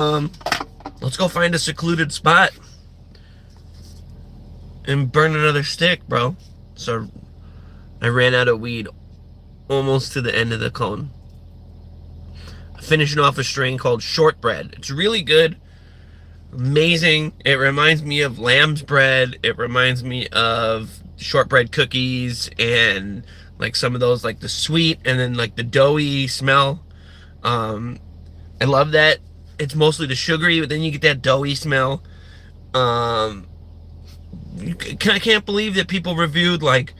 Let's go find a secluded spot and burn another stick, bro. So I ran out of weed almost to the end of the cone. Finishing off a strain called Shortbread. It's really good. Amazing. It reminds me of lamb's bread. It reminds me of shortbread cookies and like some of those, like the sweet and then like the doughy smell. I love that. It's mostly the sugary, but then you get that doughy smell. I can't believe that people reviewed like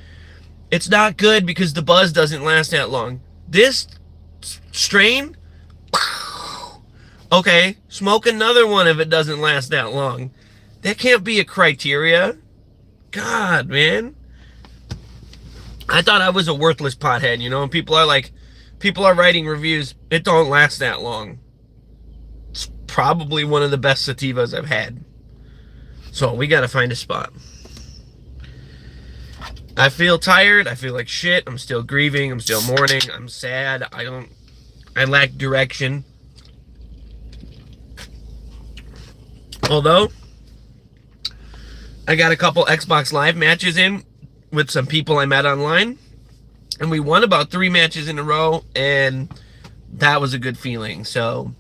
it's not good because the buzz doesn't last that long. This strain, okay, smoke another one if it doesn't last that long. That can't be a criteria. God, man. I thought I was a worthless pothead, you know, and people are writing reviews, it don't last that long. It's probably one of the best sativas I've had. So we gotta find a spot. I feel tired. I feel like shit. I'm still grieving. I'm still mourning. I'm sad. I lack direction. Although, I got a couple Xbox Live matches in with some people I met online. And we won about 3 matches in a row. And that was a good feeling. So,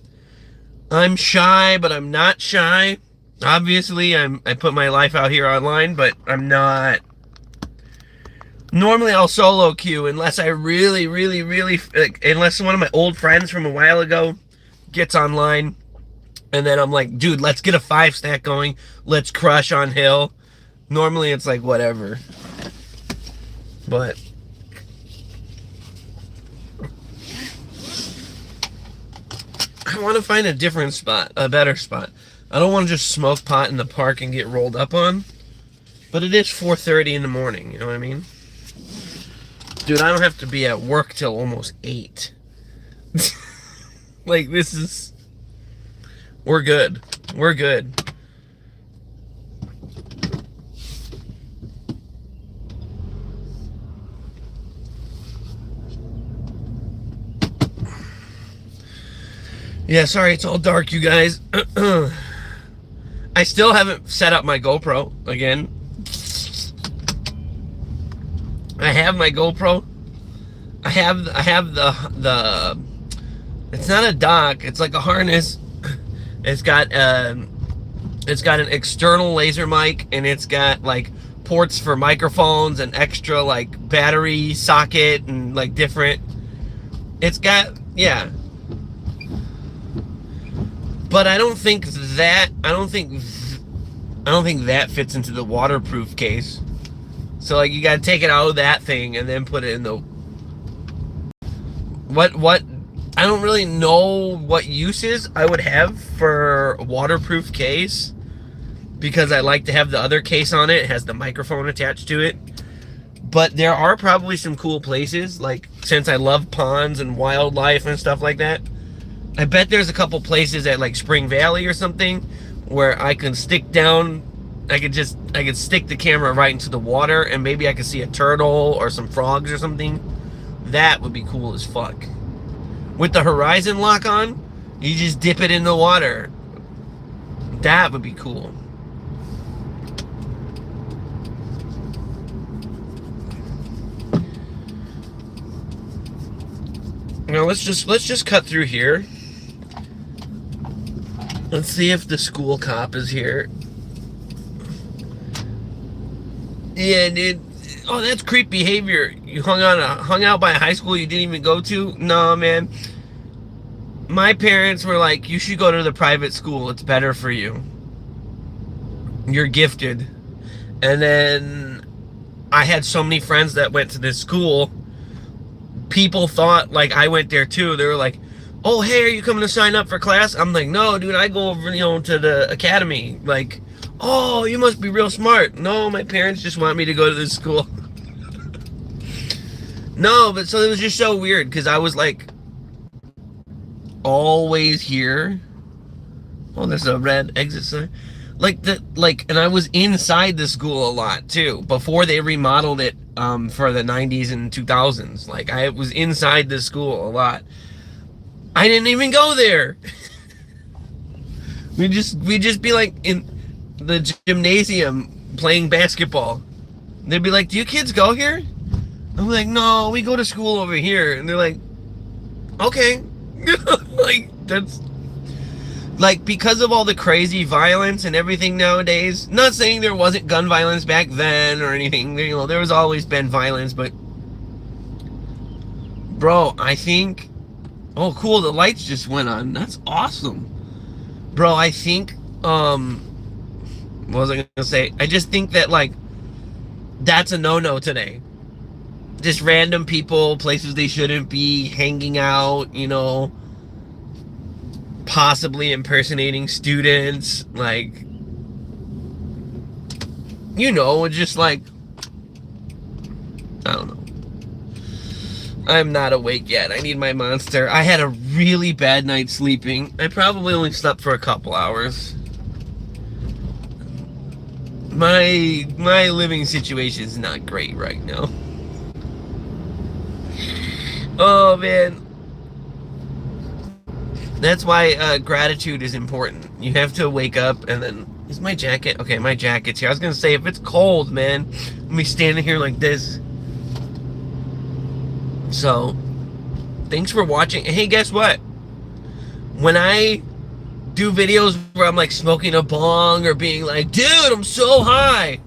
I'm shy, but I'm not shy. Obviously, I put my life out here online, but I'm not. Normally I'll solo queue unless I really, like, unless one of my old friends from a while ago gets online. And then I'm like, dude, let's get a 5-stack going. Let's crush on hill. Normally it's like, whatever. But I want to find a different spot, a better spot. I don't want to just smoke pot in the park and get rolled up on. But it is 4:30 in the morning, you know what I mean? Dude, I don't have to be at work till almost 8. Like, this is... We're good. We're good. Yeah, sorry, it's all dark, you guys. I still haven't set up my GoPro again. I have my GoPro. I have the it's not a dock, it's like a harness. It's got an external laser mic, and it's got like ports for microphones and extra like battery socket and like different. It's got, yeah. But I don't think that fits into the waterproof case. So like you gotta take it out of that thing and then put it in the what I don't really know what uses I would have for a waterproof case, because I like to have the other case on it. It has the microphone attached to it. But there are probably some cool places, like since I love ponds and wildlife and stuff like that, I bet there's a couple places at like Spring Valley or something where I can stick down, I could stick the camera right into the water and maybe I could see a turtle or some frogs or something. That would be cool as fuck. With the horizon lock on, you just dip it in the water. That would be cool. Now let's just cut through here. Let's see if the school cop is here. Yeah, dude. Oh, that's creep behavior. You hung out by a high school you didn't even go to? No, man. My parents were like, you should go to the private school. It's better for you. You're gifted. And then I had so many friends that went to this school. People thought like I went there too. They were like, oh, hey, are you coming to sign up for class? I'm like, no, dude, I go over, to the academy. Like, oh, you must be real smart. No, my parents just want me to go to this school. No, but so it was just so weird because I was like always here. Oh, there's a red exit sign. And I was inside the school a lot too before they remodeled it for the 90s and 2000s. Like, I was inside the school a lot. I didn't even go there. We just be like in the gymnasium playing basketball. They'd be like, "Do you kids go here?" I'm like, "No, we go to school over here." And they're like, "Okay." Like, that's like, because of all the crazy violence and everything nowadays. Not saying there wasn't gun violence back then or anything. You know, there was always been violence, but bro, I think, oh cool, the lights just went on. That's awesome. Bro, I think what was I gonna say? I just think that, like, that's a no-no today. Just random people, places they shouldn't be, hanging out, you know, possibly impersonating students, like, you know, just like, I don't know. I'm not awake yet. I need my monster. I had a really bad night sleeping. I probably only slept for a couple hours. My living situation is not great right now. Oh man. That's why gratitude is important. You have to wake up and then, is my jacket? Okay, my jacket's here. I was gonna say, if it's cold, man, let me standing here like this. So, thanks for watching. Hey, guess what? When I do videos where I'm like smoking a bong or being like, dude, I'm so high,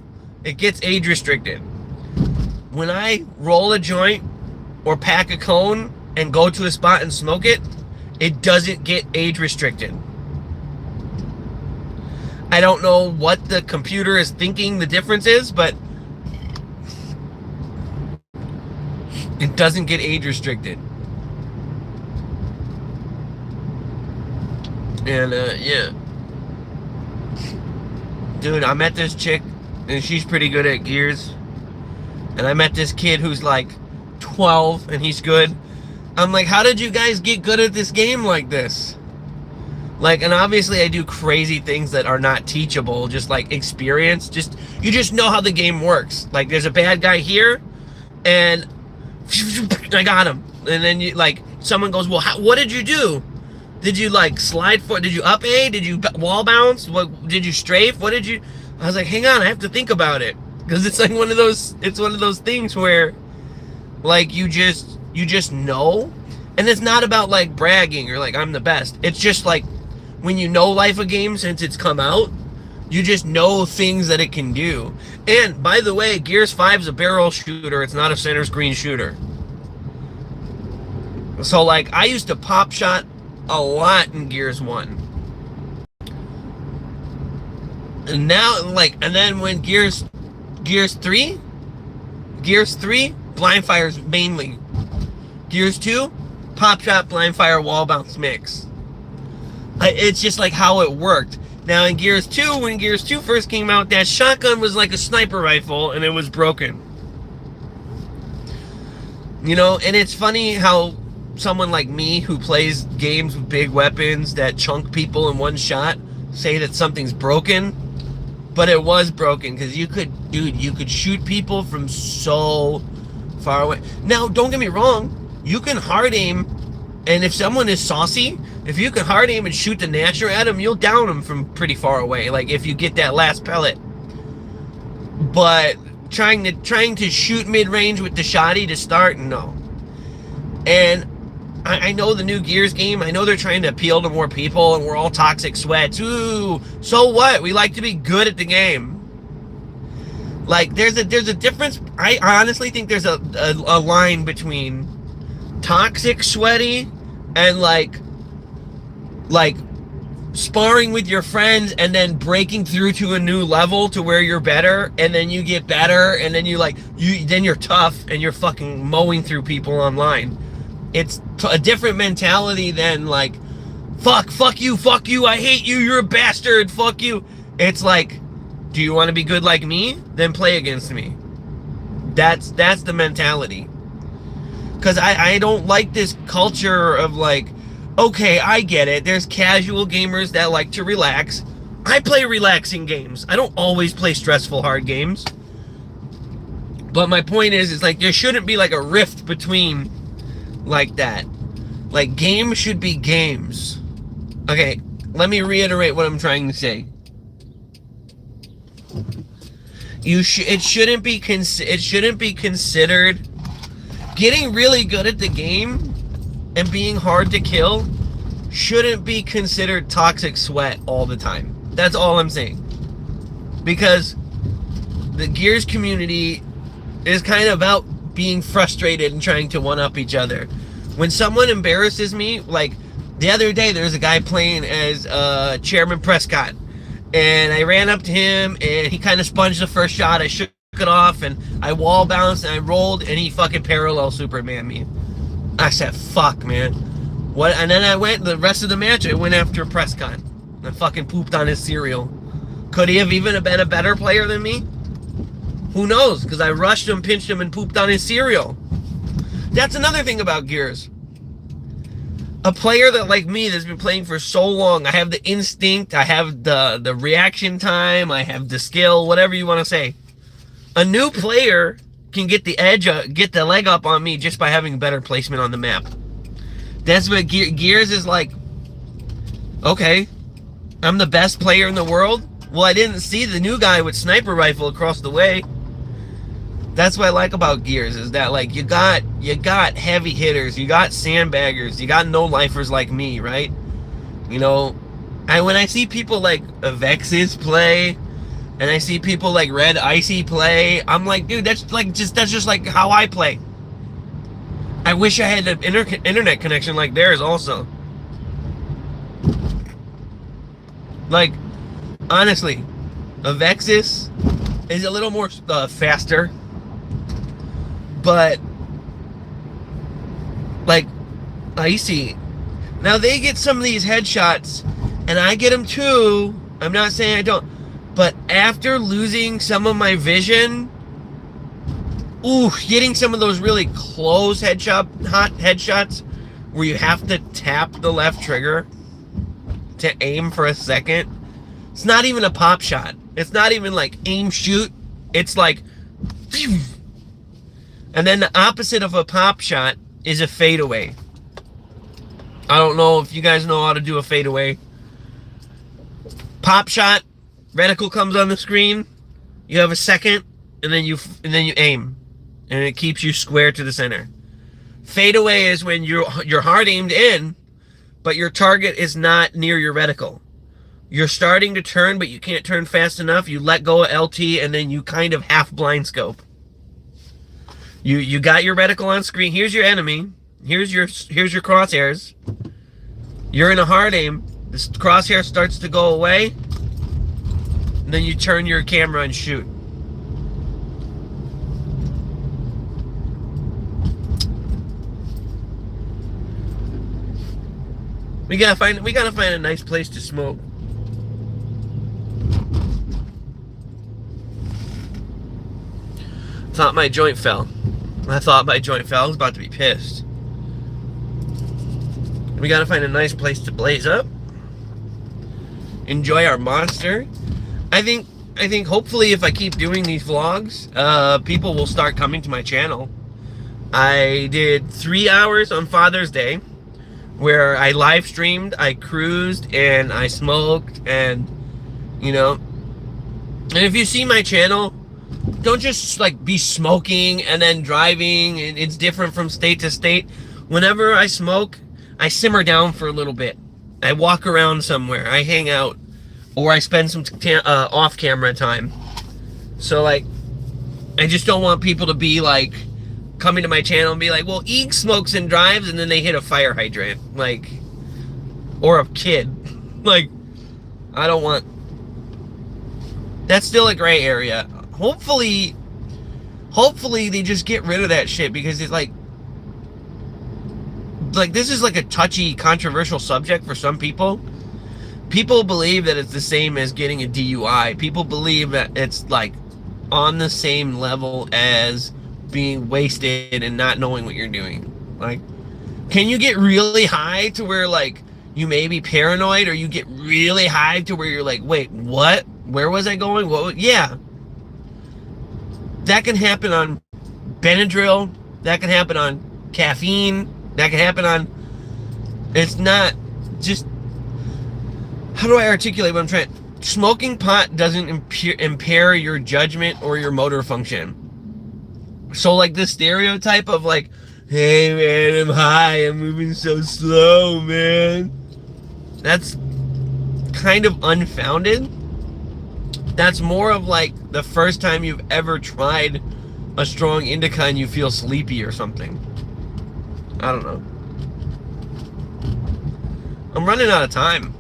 it gets age restricted. When I roll a joint or pack a cone and go to a spot and smoke it, it doesn't get age restricted. I don't know what the computer is thinking the difference is, but it doesn't get age restricted. And yeah, dude, I met this chick and she's pretty good at Gears, and I met this kid who's like 12 and he's good. I'm like, how did you guys get good at this game like this? Like, and obviously I do crazy things that are not teachable, just like experience. Just, you just know how the game works. Like, there's a bad guy here and I got him. And then you, like, someone goes, well, what did you do? Did you like slide for? Did you up A? Did you wall bounce? What did you strafe? What did you? I was like, hang on, I have to think about it, because it's like one of those. It's one of those things where, like, you just know, and it's not about like bragging or like I'm the best. It's just like when you know life of game since it's come out, you just know things that it can do. And by the way, Gears 5 is a barrel shooter. It's not a center screen shooter. So like, I used to pop shot a lot in Gears 1. And now, like, and then when Gears 3, blind fires mainly. Gears 2, pop shot, blind fire, wall bounce mix. It's just like how it worked. Now in Gears 2, when Gears 2 first came out, that shotgun was like a sniper rifle and it was broken. You know, and it's funny how someone like me who plays games with big weapons that chunk people in one shot say that something's broken, but it was broken, because you could shoot people from so far away. Now, don't get me wrong, you can hard aim, and if someone is saucy, if you can hard aim and shoot the Nasher at them, you'll down them from pretty far away, like if you get that last pellet. But trying to shoot mid-range with the shotty to start, no. And I know the new Gears game, I know they're trying to appeal to more people, and we're all toxic sweats. Ooh, so what? We like to be good at the game. Like, there's a difference. I honestly think there's a line between toxic sweaty and like sparring with your friends and then breaking through to a new level to where you're better, and then you get better, and then then you're tough and you're fucking mowing through people online. It's a different mentality than like, fuck you, I hate you, you're a bastard, fuck you. It's like, do you want to be good like me? Then play against me. That's the mentality. Because I don't like this culture of like, okay, I get it, there's casual gamers that like to relax. I play relaxing games. I don't always play stressful hard games. But my point is like, there shouldn't be like a rift between like that. Like, games should be games. Okay, let me reiterate what I'm trying to say. It shouldn't be considered getting really good at the game and being hard to kill shouldn't be considered toxic sweat all the time. That's all I'm saying. Because the Gears community is kind of about being frustrated and trying to one-up each other. When someone embarrasses me, like the other day, there was a guy playing as Chairman Prescott, and I ran up to him, and he kind of sponged the first shot. I shook it off, and I wall bounced, and I rolled, and he fucking parallel Superman me. I said, fuck, man. What? And then I went, the rest of the match, I went after Prescott. I fucking pooped on his cereal. Could he have even been a better player than me? Who knows? Because I rushed him, pinched him, and pooped on his cereal. That's another thing about Gears. A player that, like me, that's been playing for so long, I have the instinct, I have the reaction time, I have the skill, whatever you want to say. A new player can get the edge, get the leg up on me just by having better placement on the map. That's what Gears is like. Okay, I'm the best player in the world. Well, I didn't see the new guy with sniper rifle across the way. That's what I like about Gears, is that like you got heavy hitters, you got sandbaggers, you got no-lifers like me, right? You know, when I see people like Avexes play, and I see people like Red Icy play, I'm like, dude, that's just like how I play. I wish I had an internet connection like theirs also. Like, honestly, Avexis is a little more faster, but like Icy, now they get some of these headshots, and I get them too. I'm not saying I don't, but after losing some of my vision, getting some of those really close hot headshots where you have to tap the left trigger to aim for a second. It's not even a pop shot. It's not even like aim shoot. It's like, phew. And then the opposite of a pop shot is a fadeaway. I don't know if you guys know how to do a fadeaway. Pop shot, reticle comes on the screen. You have a second, and then you aim, and it keeps you square to the center. Fadeaway is when you're hard aimed in, but your target is not near your reticle. You're starting to turn, but you can't turn fast enough. You let go of LT, and then you kind of half blind scope. You got your reticle on screen. Here's your enemy. Here's your crosshairs. You're in a hard aim. This crosshair starts to go away. And then you turn your camera and shoot. We gotta find a nice place to smoke. Thought my joint fell. I was about to be pissed. We gotta find a nice place to blaze up. Enjoy our monster. I think hopefully if I keep doing these vlogs, people will start coming to my channel. I did 3 hours on Father's Day where I live streamed, I cruised, and I smoked, and you know. And if you see my channel, don't just like be smoking and then driving. It's different from state to state. Whenever I smoke, I simmer down for a little bit. I walk around somewhere. I hang out, or I spend some off-camera time. So like, I just don't want people to be like coming to my channel and be like, well, Eages smokes and drives, and then they hit a fire hydrant, like, or a kid. Like, I don't want. That's still a gray area. Hopefully they just get rid of that shit, because it's like this is like a touchy, controversial subject for some people. People believe that it's the same as getting a DUI. People believe that it's like on the same level as being wasted and not knowing what you're doing. Like, can you get really high to where like you may be paranoid, or you get really high to where you're like, wait, what? Where was I going? What? Yeah. That can happen on Benadryl. That can happen on caffeine. That can happen on. It's not just. how do I articulate what I'm trying? Smoking pot doesn't impair your judgment or your motor function. So like the stereotype of like, hey man, I'm high, I'm moving so slow, man. That's kind of unfounded. That's more of like the first time you've ever tried a strong indica and you feel sleepy or something. I don't know. I'm running out of time.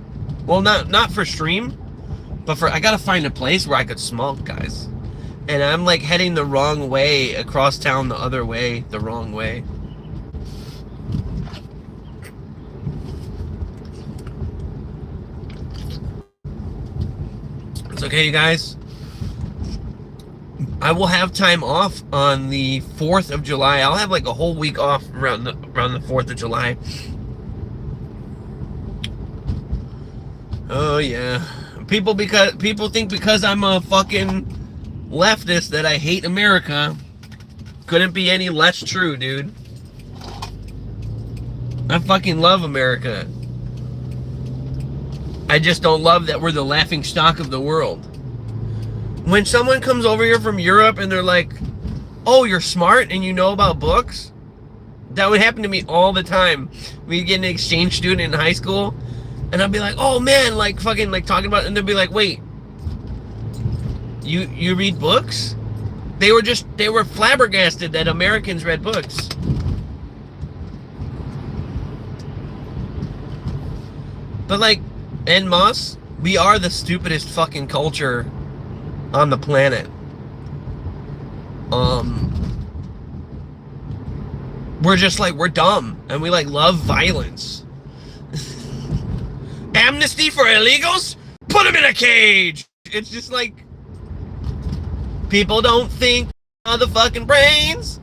Well, not for stream, but I gotta find a place where I could smoke, guys. And I'm like heading the wrong way across town the other way, the wrong way. It's okay, you guys. I will have time off on the 4th of July. I'll have like a whole week off around the 4th of July. Oh yeah. People think because I'm a fucking leftist that I hate America. Couldn't be any less true, dude. I fucking love America. I just don't love that we're the laughing stock of the world. When someone comes over here from Europe and they're like, oh, you're smart and you know about books? That would happen to me all the time. We'd get an exchange student in high school and I'd be like, oh man, like fucking like talking about it, and they'd be like, wait, you read books? They were flabbergasted that Americans read books. But like, en masse, we are the stupidest fucking culture on the planet. We're just like, we're dumb and we like love violence. Amnesty for illegals? Put them in a cage. It's just like, people don't think on the fucking brains.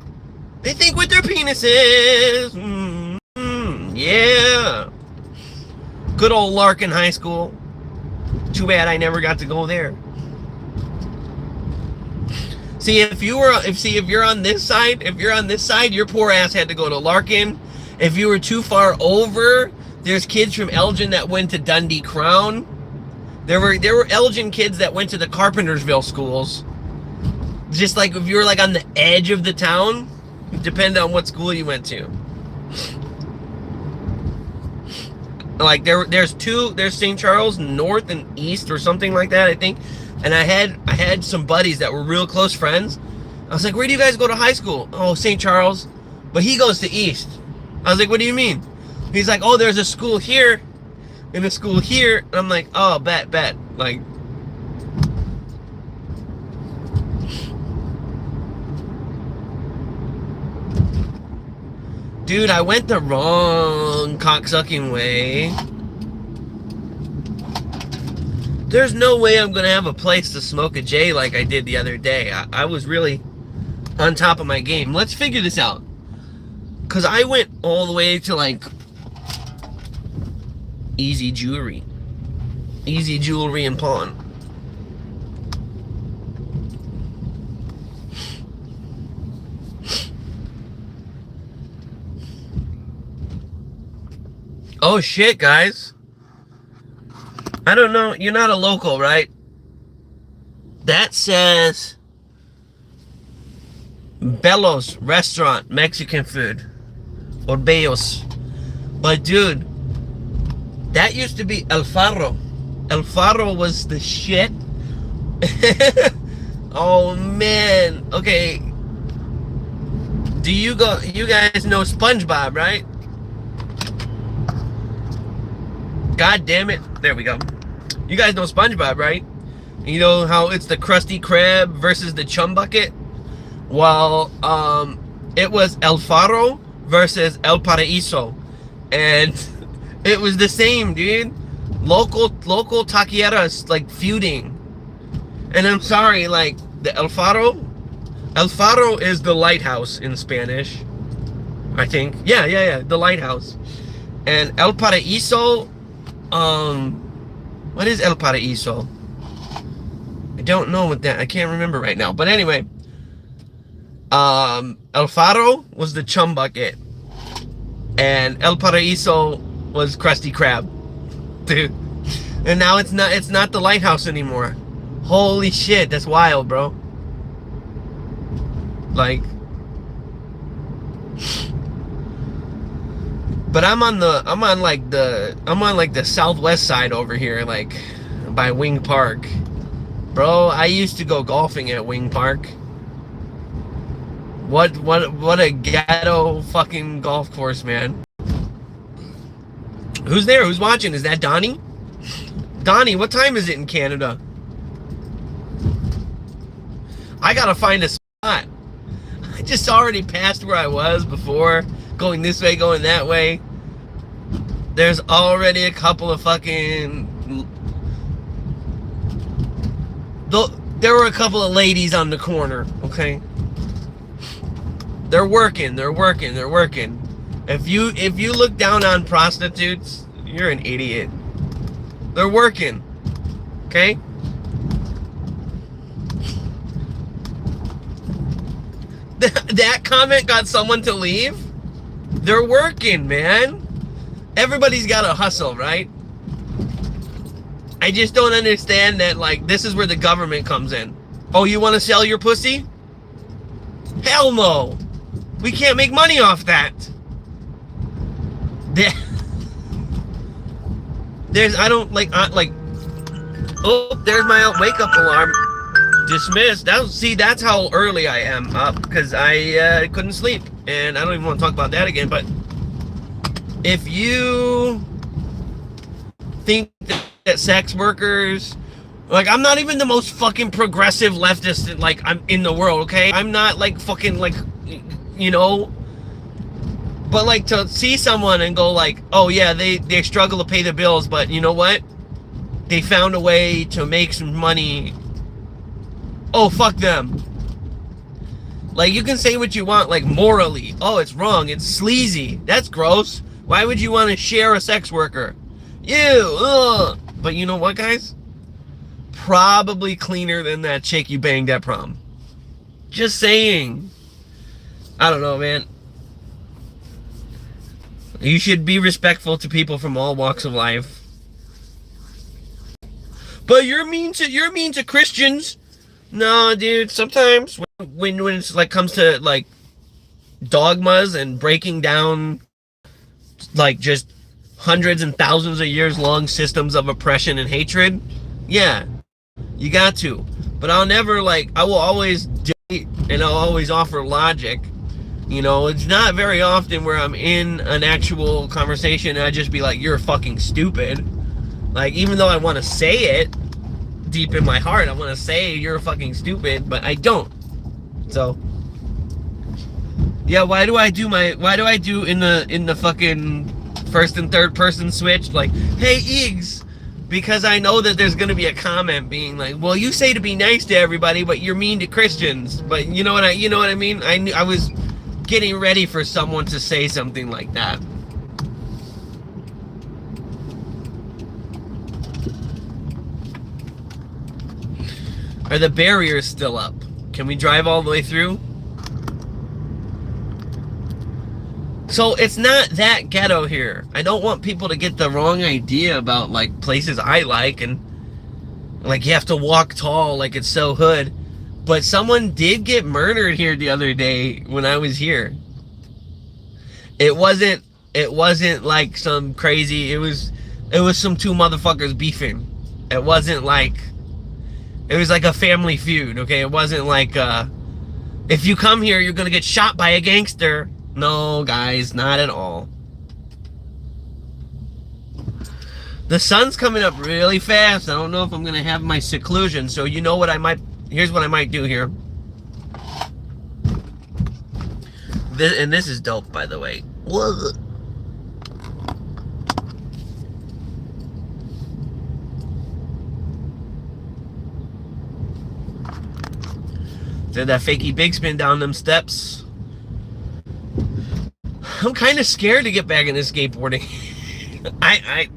They think with their penises. Yeah. Good old Larkin High School. Too bad I never got to go there. See, if you're on this side, your poor ass had to go to Larkin. If you were too far over, there's kids from Elgin that went to Dundee Crown. There were Elgin kids that went to the Carpentersville schools. Just like if you were like on the edge of the town, depending on what school you went to. Like there's St. Charles North and East or something like that, I think. And I had some buddies that were real close friends. I was like, where do you guys go to high school? Oh, St. Charles. But he goes to East. I was like, what do you mean? He's like, oh, there's a school here and a school here. And I'm like, oh, bet. Like, dude, I went the wrong cocksucking way. There's no way I'm gonna have a place to smoke a J like I did the other day. I was really on top of my game. Let's figure this out. Cause I went all the way to like Easy Jewelry and Pawn. Oh shit, guys. I don't know. You're not a local, right? That says Bello's Restaurant, Mexican food. Or Bellos. But dude, that used to be El Faro. El Faro was the shit. Oh man. Okay. You guys know SpongeBob, right? God damn it. There we go. You guys know SpongeBob, right? You know how it's the Krusty Krab versus the Chum Bucket? Well, it was El Faro versus El Paraíso. And it was the same, dude. Local taqueras, like, feuding. And I'm sorry, like, the El Faro is the lighthouse in Spanish, I think. Yeah, the lighthouse. And El Paraíso, what is El Paraíso? I don't know what that, I can't remember right now. But anyway, El Faro was the Chum Bucket. And El Paraíso was Krusty Krab. Dude, And now it's not the lighthouse anymore. Holy shit, that's wild, bro. Like, but I'm on like the southwest side over here, like by Wing Park. Bro, I used to go golfing at Wing Park. What a ghetto fucking golf course, man. Who's there? Who's watching? Is that Donnie? Donnie, what time is it in Canada? I gotta find a spot. I just already passed where I was before, going this way, going that way. There's already a couple of fucking... There were a couple of ladies on the corner, okay? They're working. If you look down on prostitutes, you're an idiot. They're working, okay? That comment got someone to leave? They're working, man. Everybody's got to hustle, right? I just don't understand that, like, this is where the government comes in. Oh, you want to sell your pussy? Hell no. We can't make money off that. There's, I don't, like, oh, there's my wake-up alarm. Dismissed. That's how early I am up, because I couldn't sleep. And I don't even want to talk about that again, but if you think that sex workers, like, I'm not even the most fucking progressive leftist, like, I'm in the world, okay? I'm not, like, fucking, like, you know, but, like, to see someone and go, like, oh, yeah, they struggle to pay the bills, but you know what? They found a way to make some money. Oh, fuck them. Like, you can say what you want, like, morally. Oh, it's wrong. It's sleazy. That's gross. Why would you want to share a sex worker? Ew. Ugh. But you know what, guys? Probably cleaner than that chick you banged at prom. Just saying. I don't know, man. You should be respectful to people from all walks of life. But you're mean to Christians. No, dude, sometimes when it's like comes to like dogmas and breaking down like just hundreds and thousands of years long systems of oppression and hatred, yeah, you got to. But I'll never, like, I will always debate and I'll always offer logic. You know, it's not very often where I'm in an actual conversation and I just be like, you're fucking stupid. Like, even though I want to say it deep in my heart, I want to say you're fucking stupid, but I don't. So yeah, why do I do in the fucking first and third person switch, like, hey Eages? Because I know that there's gonna be a comment being like, well, you say to be nice to everybody, but you're mean to Christians. But you know what I mean? I was getting ready for someone to say something like that. Are the barriers still up? Can we drive all the way through? So it's not that ghetto here. I don't want people to get the wrong idea about like places I like and like you have to walk tall like it's so hood. But someone did get murdered here the other day when I was here. It wasn't like some crazy, it was some two motherfuckers beefing. It wasn't like, it was like a family feud, okay? It wasn't like, if you come here, you're gonna get shot by a gangster. No, guys, not at all. The sun's coming up really fast. I don't know if I'm gonna have my seclusion, so you know what here's what I might do here. This is dope, by the way. Whoa. Did that fakey big spin down them steps. I'm kind of scared to get back into skateboarding.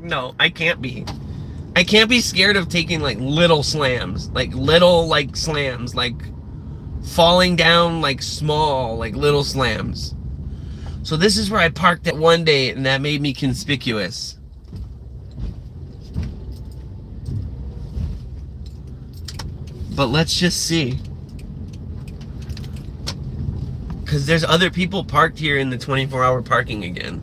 No, I can't be. I can't be scared of taking like little slams, like slams, like falling down like small, like little slams. So this is where I parked at one day and that made me conspicuous. But let's just see. Because there's other people parked here in the 24-hour parking again.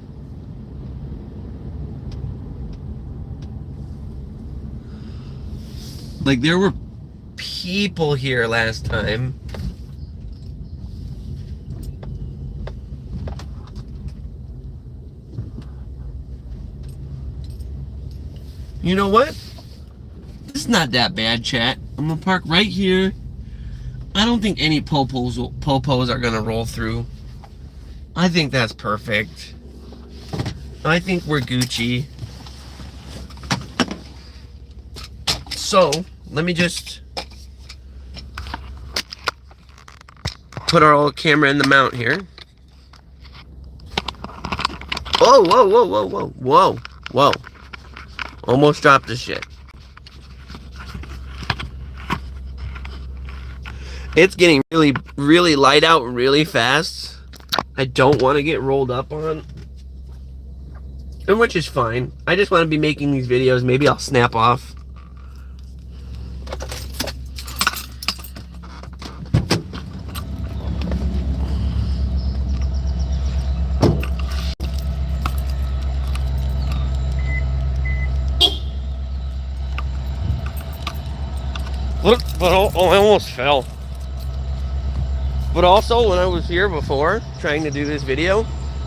Like, there were people here last time. You know what? It's not that bad, chat. I'm gonna park right here. I don't think any popos are gonna roll through. I think that's perfect. I think we're Gucci. So, let me just put our old camera in the mount here. Oh, whoa, whoa, whoa, whoa, whoa, whoa. Almost dropped the shit. It's getting really, really light out really fast. I don't want to get rolled up on. And which is fine. I just want to be making these videos. Maybe I'll snap off. Look, but I almost fell. But also, when I was here before, trying to do this video,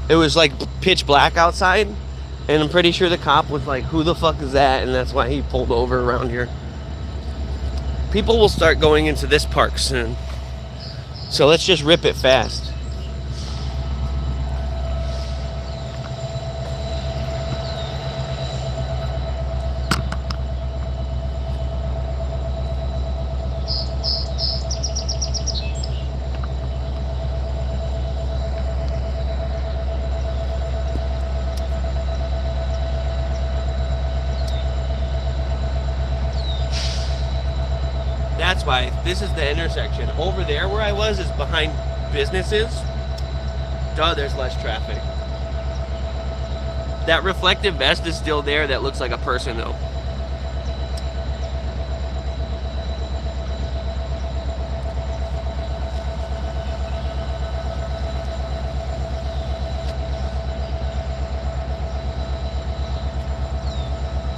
it was like pitch black outside, and I'm pretty sure the cop was like, who the fuck is that? And that's why he pulled over around here. People will start going into this park soon. So let's just rip it fast. That's why this is the intersection. Over there where I was is behind businesses. Duh, there's less traffic. That reflective vest is still there. That looks like a person though.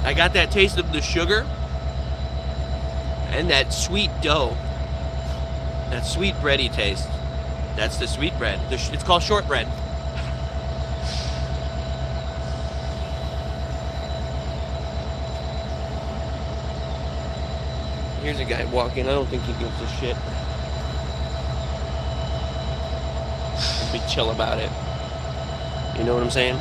I got that taste of the sugar and that sweet dough. That sweet bready taste. That's the sweet bread. It's called shortbread. Here's a guy walking. I don't think he gives a shit. Be chill about it. You know what I'm saying?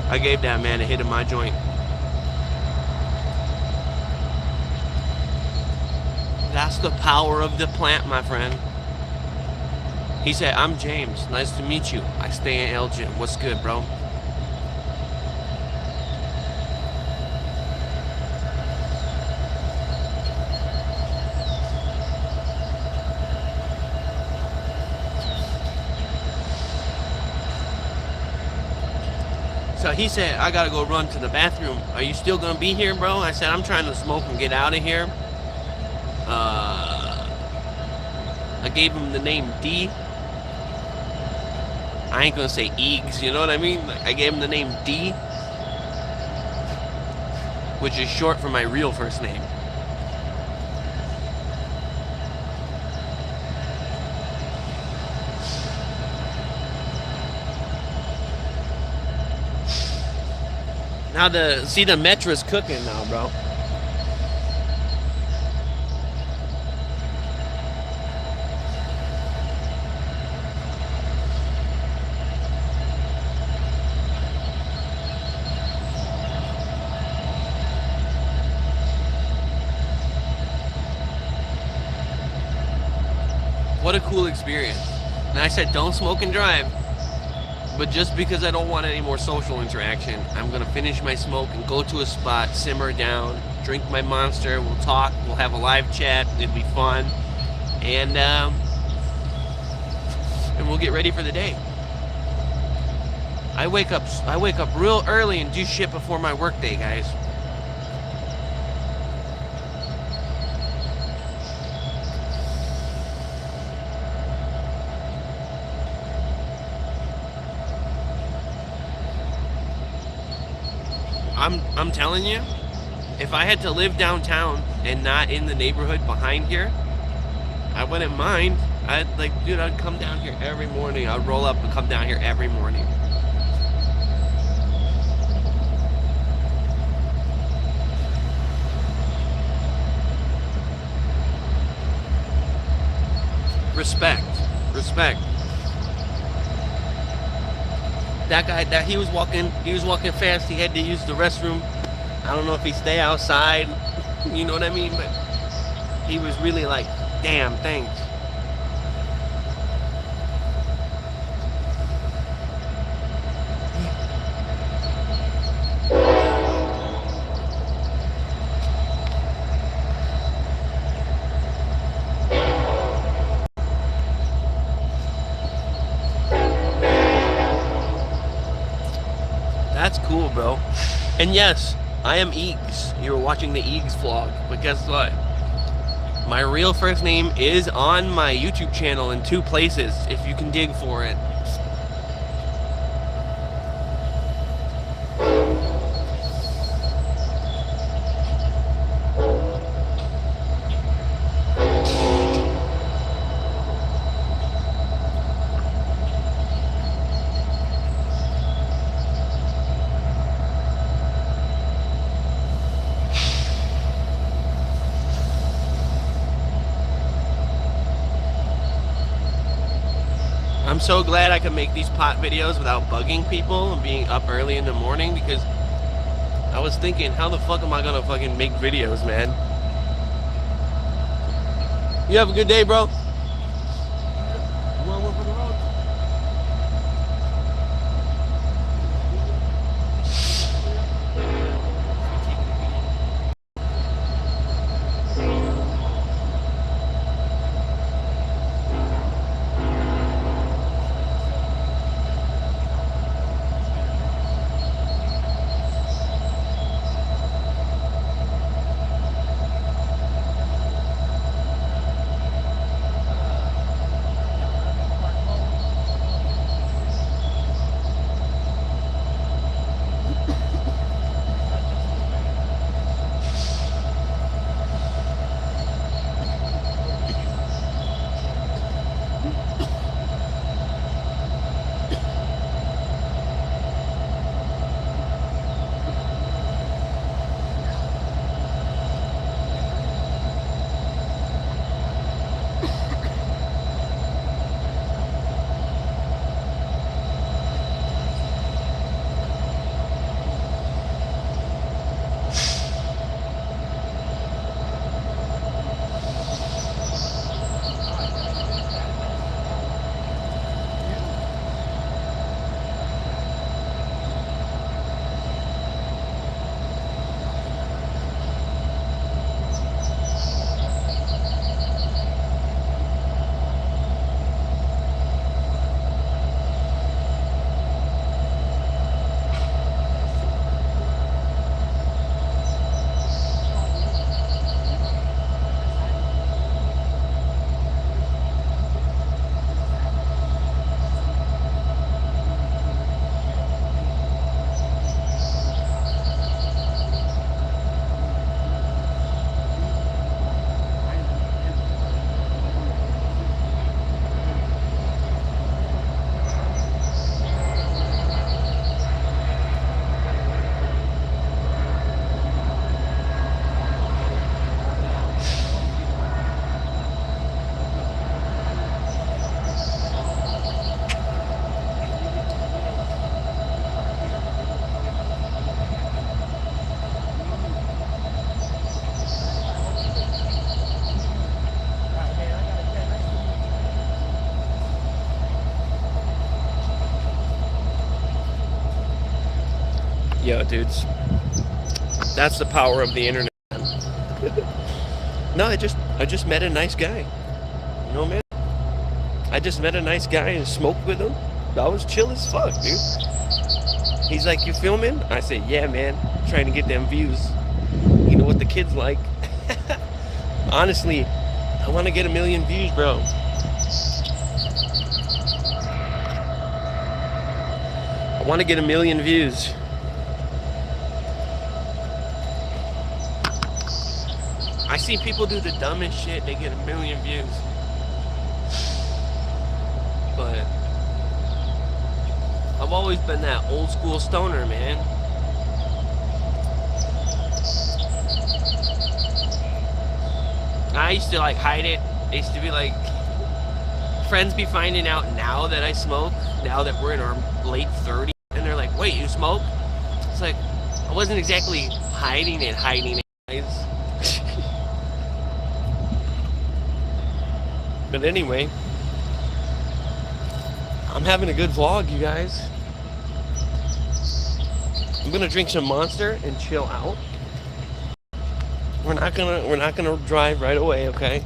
I gave that man a hit in my joint. That's the power of the plant, my friend. He said, I'm James. Nice to meet you. I stay in Elgin. What's good, bro? So he said, I gotta go run to the bathroom. Are you still gonna be here, bro? I said, I'm trying to smoke and get out of here. I gave him the name D. I ain't gonna say Eages, you know what I mean? I gave him the name D, which is short for my real first name. Now the metra's cooking now, bro. What a cool experience. And I said, don't smoke and drive. But just because I don't want any more social interaction, I'm going to finish my smoke and go to a spot, simmer down, drink my Monster, we'll talk, we'll have a live chat, it'll be fun. And we'll get ready for the day. I wake up real early and do shit before my work day, guys. I'm telling you, if I had to live downtown and not in the neighborhood behind here, I wouldn't mind. I'd come down here every morning. I'd roll up and come down here every morning. Respect. That guy, he was walking fast. He had to use the restroom. I don't know if he stay outside, you know what I mean? But he was really like, damn, thanks. That's cool, bro. And yes, I am Eages. You were watching the Eages vlog, but guess what? My real first name is on my YouTube channel in 2 places, if you can dig for it. I'm so glad I can make these pot videos without bugging people and being up early in the morning, because I was thinking, how the fuck am I gonna fucking make videos, man? You have a good day, bro. dudes. That's the power of the internet. No, I just met a nice guy. You know, man. I just met a nice guy and smoked with him. That was chill as fuck, dude. He's like, "You filming?" I said, "Yeah, man. I'm trying to get them views. You know what the kids like." Honestly, I want to get 1 million views, bro. I want to get 1 million views. I see people do the dumbest shit, they get 1 million views. But I've always been that old school stoner, man. I used to like hide it. I used to be like, friends be finding out now that I smoke, now that we're in our late 30s, and they're like, "Wait, you smoke?" It's like, I wasn't exactly hiding it, guys. But anyway, I'm having a good vlog, you guys. I'm gonna drink some Monster and chill out. We're not gonna drive right away, okay?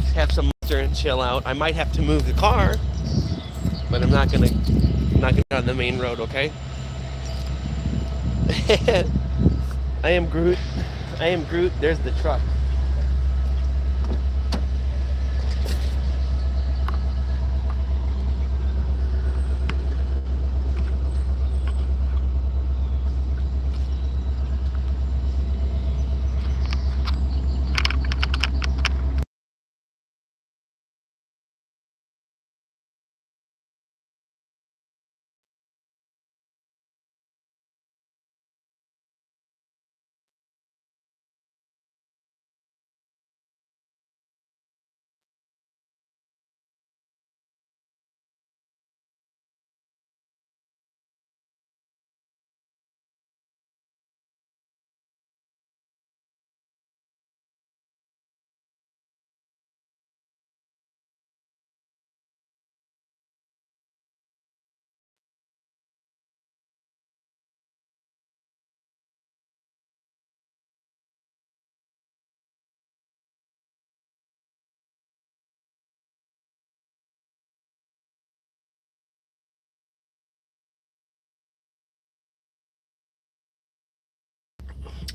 Just have some Monster and chill out. I might have to move the car, but I'm not gonna get on the main road, okay? I am Groot. There's the truck.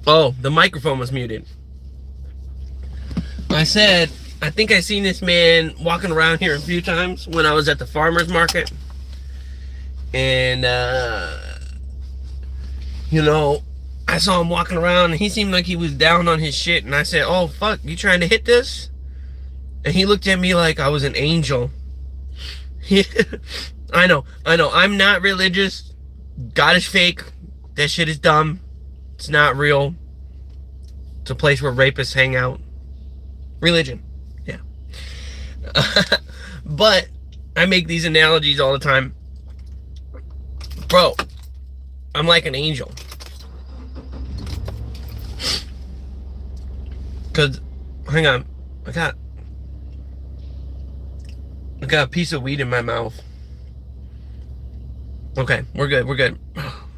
Oh, the microphone was muted. I said, I think I seen this man walking around here a few times when I was at the farmer's market. And, you know, I saw him walking around and he seemed like he was down on his shit. And I said, "Oh, fuck, you trying to hit this?" And he looked at me like I was an angel. I know. I'm not religious. God is fake. That shit is dumb. It's not real. It's a place where rapists hang out. Religion. Yeah. But I make these analogies all the time. Bro, I'm like an angel. Cause, hang on. I got a piece of weed in my mouth. Okay, we're good.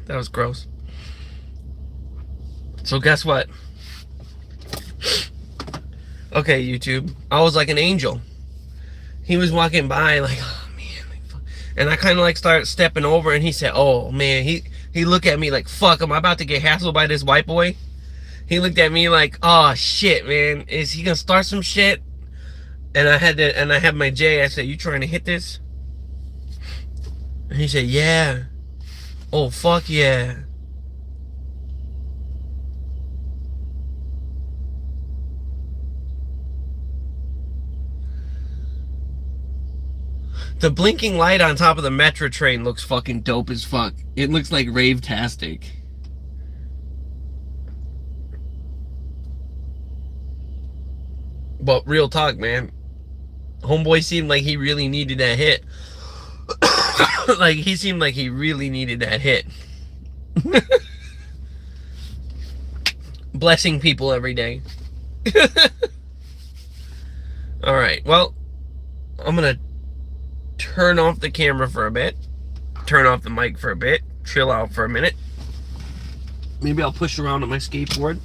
That was gross. So guess what? Okay, YouTube. I was like an angel. He was walking by like, "Oh man," and I kind of like started stepping over, and he said, "Oh man," he looked at me like, "Fuck, am I about to get hassled by this white boy?" He looked at me like, "Oh shit, man, is he gonna start some shit?" And I had my J. I said, "You trying to hit this?" And he said, "Yeah." "Oh fuck yeah." The blinking light on top of the metro train looks fucking dope as fuck. It looks like rave-tastic. But real talk, man. Homeboy seemed like he really needed that hit. Like, he seemed like he really needed that hit. Blessing people every day. Alright, well, I'm gonna turn off the camera for a bit. Turn off the mic for a bit. Chill out for a minute. Maybe I'll push around on my skateboard.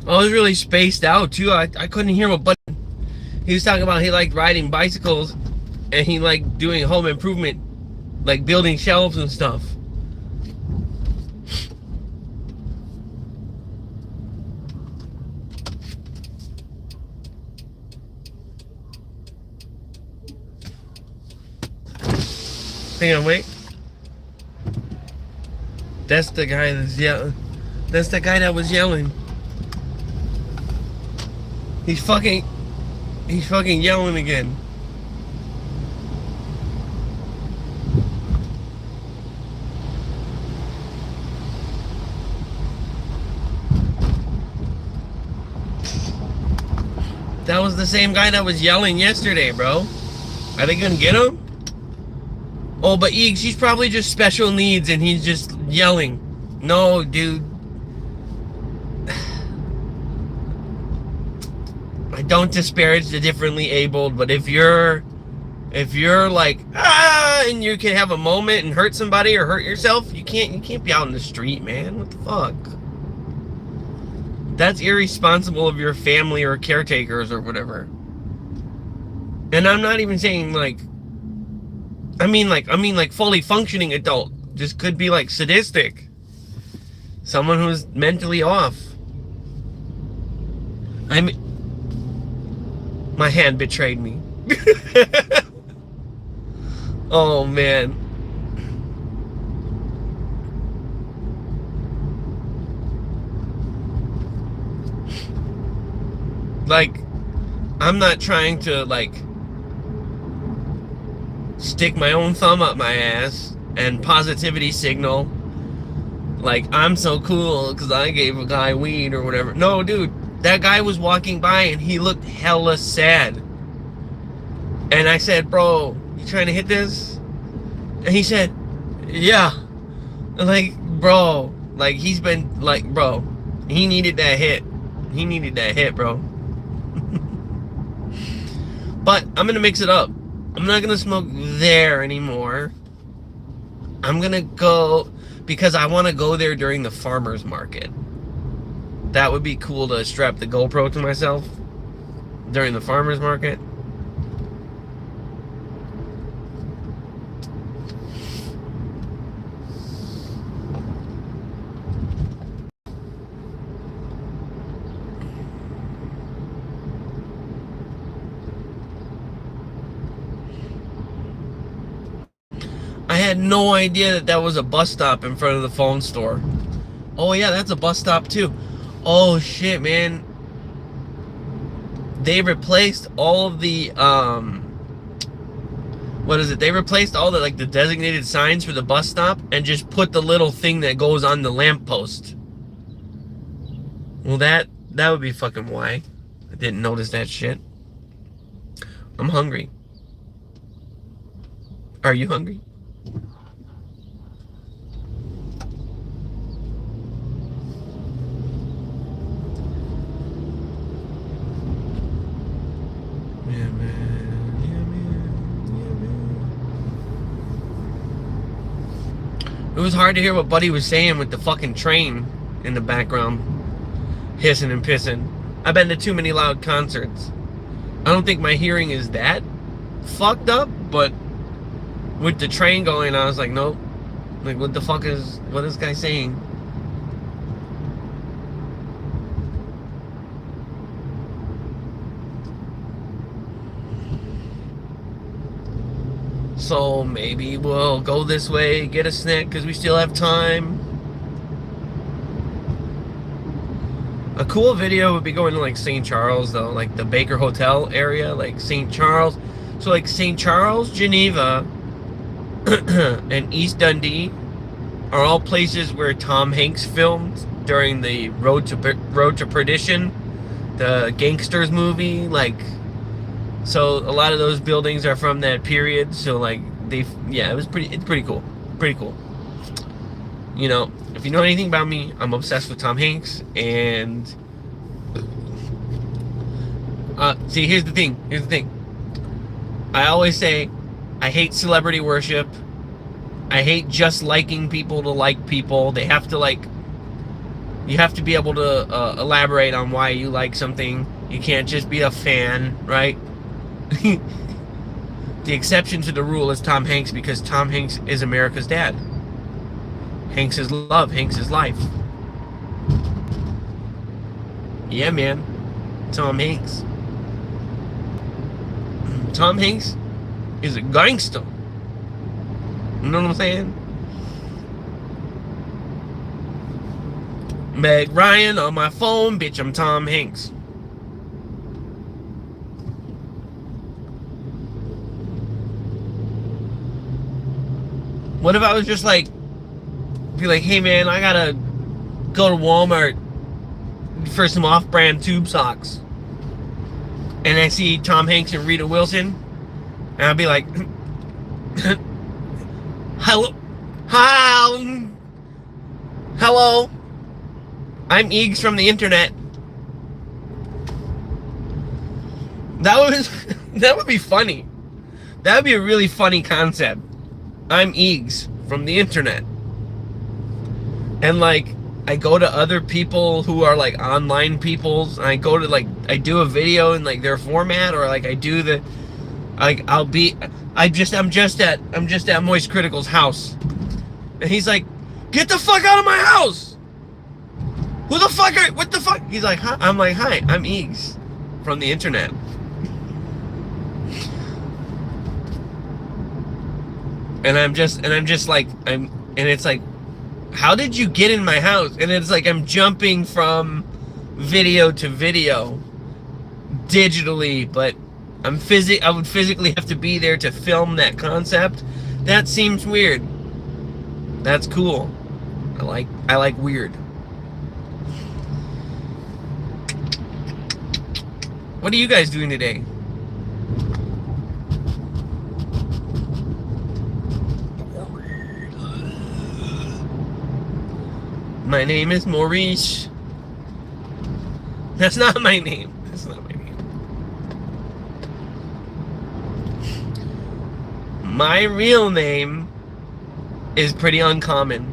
I was really spaced out too. I couldn't hear what button he was talking about. He liked riding bicycles, and he liked doing home improvement, like building shelves and stuff. Hang on, wait. That's the guy that's yelling. That's the guy that was yelling. He's fucking yelling again. That was the same guy that was yelling yesterday, bro. Are they gonna get him? Oh, but Eages, he's probably just special needs and he's just yelling. No, dude. I don't disparage the differently abled, but if you're like and you can have a moment and hurt somebody or hurt yourself, you can't be out in the street, man. What the fuck? That's irresponsible of your family or caretakers or whatever. And I'm not even saying like I mean like fully functioning adult. Just could be like sadistic. Someone who's mentally off. My hand betrayed me. Oh man. Like, I'm not trying to like stick my own thumb up my ass and positivity signal like I'm so cool because I gave a guy weed or whatever. No, dude. That guy was walking by and he looked hella sad. And I said, bro, you trying to hit this? And he said, yeah. Like, bro, like he's been like, bro, he needed that hit. He needed that hit, bro. But I'm going to mix it up. I'm not going to smoke there anymore. I'm going to go because I want to go there during the farmer's market. That would be cool to strap the GoPro to myself during the farmer's market. I had no idea that that was a bus stop in front of the phone store. Oh yeah, that's a bus stop too. Oh shit, man. They replaced all of the what is it? They replaced all the like the designated signs for the bus stop and just put the little thing that goes on the lamppost. Well, that would be fucking why. I didn't notice that shit. I'm hungry. Are you hungry? It was hard to hear what Buddy was saying with the fucking train in the background, hissing and pissing. I've been to too many loud concerts. I don't think my hearing is that fucked up, but with the train going, I was like, nope. Like, what the fuck is this guy saying? So maybe we'll go this way, get a snack because we still have time. A cool video would be going to like St. Charles though, like the Baker Hotel area, like St. Charles. So like St. Charles, Geneva, and East Dundee are all places where Tom Hanks filmed during the Road to Perdition, the gangsters movie. Like, so a lot of those buildings are from that period. So like it's pretty cool. Pretty cool. You know, if you know anything about me, I'm obsessed with Tom Hanks. And see, here's the thing. I always say I hate celebrity worship. I hate just liking people to like people. They have to like. You have to be able to elaborate on why you like something. You can't just be a fan, right? The exception to the rule is Tom Hanks, because Tom Hanks is America's dad. Hanks is love. Hanks is life. Yeah, man. Tom Hanks. Tom Hanks is a gangster. You know what I'm saying? Meg Ryan on my phone, bitch, I'm Tom Hanks. What if I was just like, be like, hey man, I gotta go to Walmart for some off-brand tube socks. And I see Tom Hanks and Rita Wilson, and I'll be like, hello, I'm Eages from the internet. That would be funny. That would be a really funny concept. I'm Eages from the internet. And like, I go to other people who are like online peoples, and I go to like, I do a video in like their format, or like I do the, like I'm just at Moist Critical's house, and he's like, get the fuck out of my house. Who the fuck are, what the fuck? He's like, huh? I'm like, hi, I'm Eages from the internet. And it's like, how did you get in my house? And it's like, I'm jumping from video to video digitally, but I would physically have to be there to film that concept. That seems weird. That's cool. I like weird. What are you guys doing today? My name is Maurice. That's not my name. That's not my name. My real name is pretty uncommon.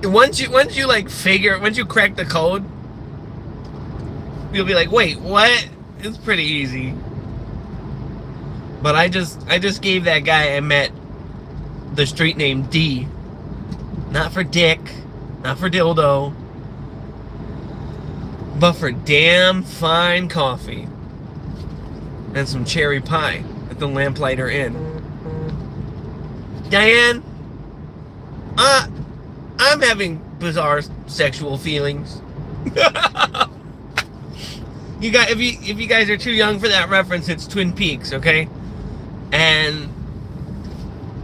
Once you crack the code, you'll be like, wait, what? It's pretty easy. But I just gave that guy I met the street name D. Not for dick, not for dildo, but for damn fine coffee and some cherry pie at the Lamplighter Inn. Diane, I'm having bizarre sexual feelings. If you guys are too young for that reference, it's Twin Peaks, okay? And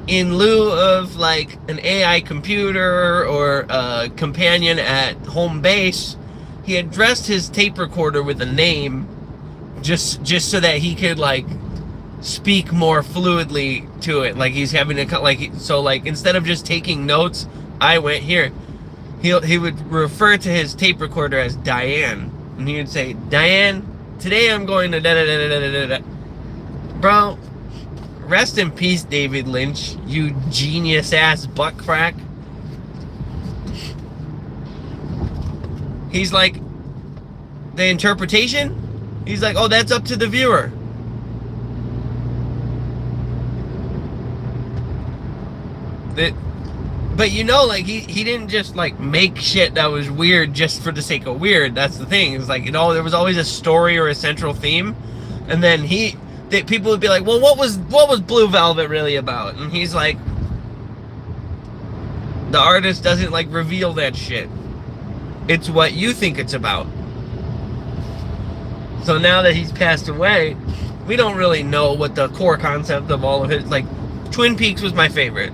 in lieu of like an AI computer or a companion at home base, he addressed his tape recorder with a name, just so that he could like speak more fluidly to it. Like he's having a like instead of just taking notes, I went here. He would refer to his tape recorder as Diane, and he would say, Diane, today I'm going to da da da da da da da. Bro, rest in peace, David Lynch, you genius ass butt crack. He's like, the interpretation, he's like, oh, that's up to the viewer. But you know, like he didn't just like make shit that was weird just for the sake of weird. That's the thing. It's like, there was always a story or a central theme, and then people would be like, well, what was Blue Velvet really about? And he's like, the artist doesn't like reveal that shit. It's what you think it's about. So now that he's passed away, we don't really know what the core concept of all of his, like, Twin Peaks was my favorite.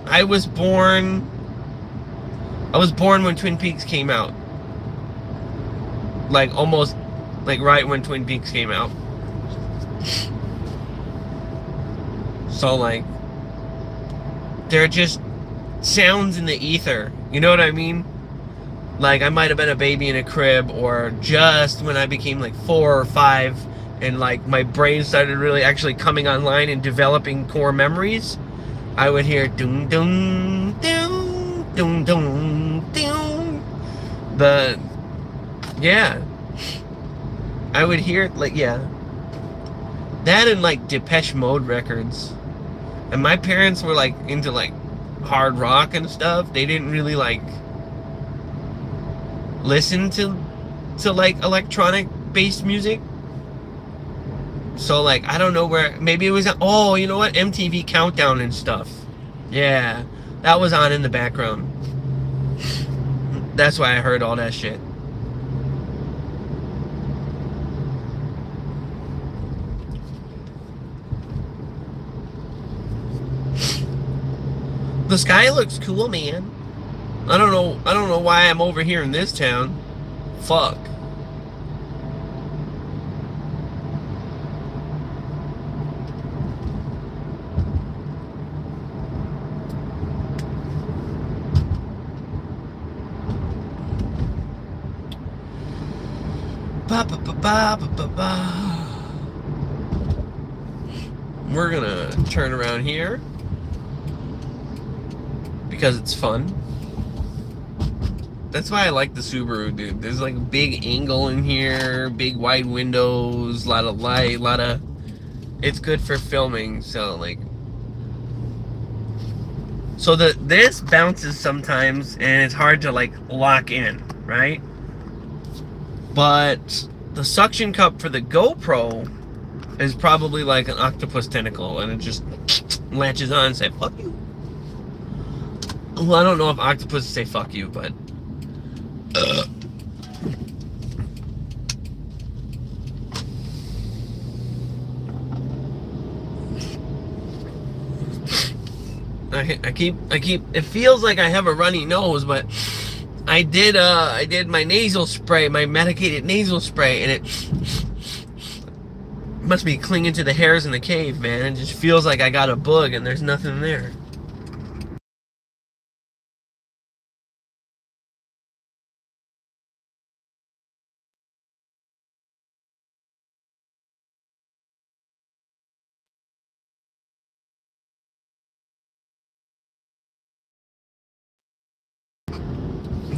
I was born when Twin Peaks came out. Like, almost, like, right when Twin Peaks came out. So, like, they're just sounds in the ether. You know what I mean? Like, I might have been a baby in a crib, or just when I became, like, 4 or 5, and, like, my brain started really actually coming online and developing core memories, I would hear doom doom doom doom doom doom. I would hear, like, that and, like, Depeche Mode records. And my parents were, like, into, like, hard rock and stuff. They didn't really, like, listen to like electronic based music. So, like, I don't know where, maybe it was, oh, you know what, MTV Countdown and stuff. Yeah, that was on in the background. That's why I heard all that shit. The sky looks cool, man. I don't know why I'm over here in this town. Fuck. We're gonna turn around here because it's fun. That's why I like the Subaru, dude. There's like a big angle in here, big wide windows, a lot of light, it's good for filming. So, like, this bounces sometimes and it's hard to, like, lock in, right? But the suction cup for the GoPro is probably like an octopus tentacle, and it just latches on and say fuck you. Well, I don't know if octopuses say fuck you, but I keep it feels like I have a runny nose, but I did my nasal spray, my medicated nasal spray, and it must be clinging to the hairs in the cave, man. It just feels like I got a bug and there's nothing there.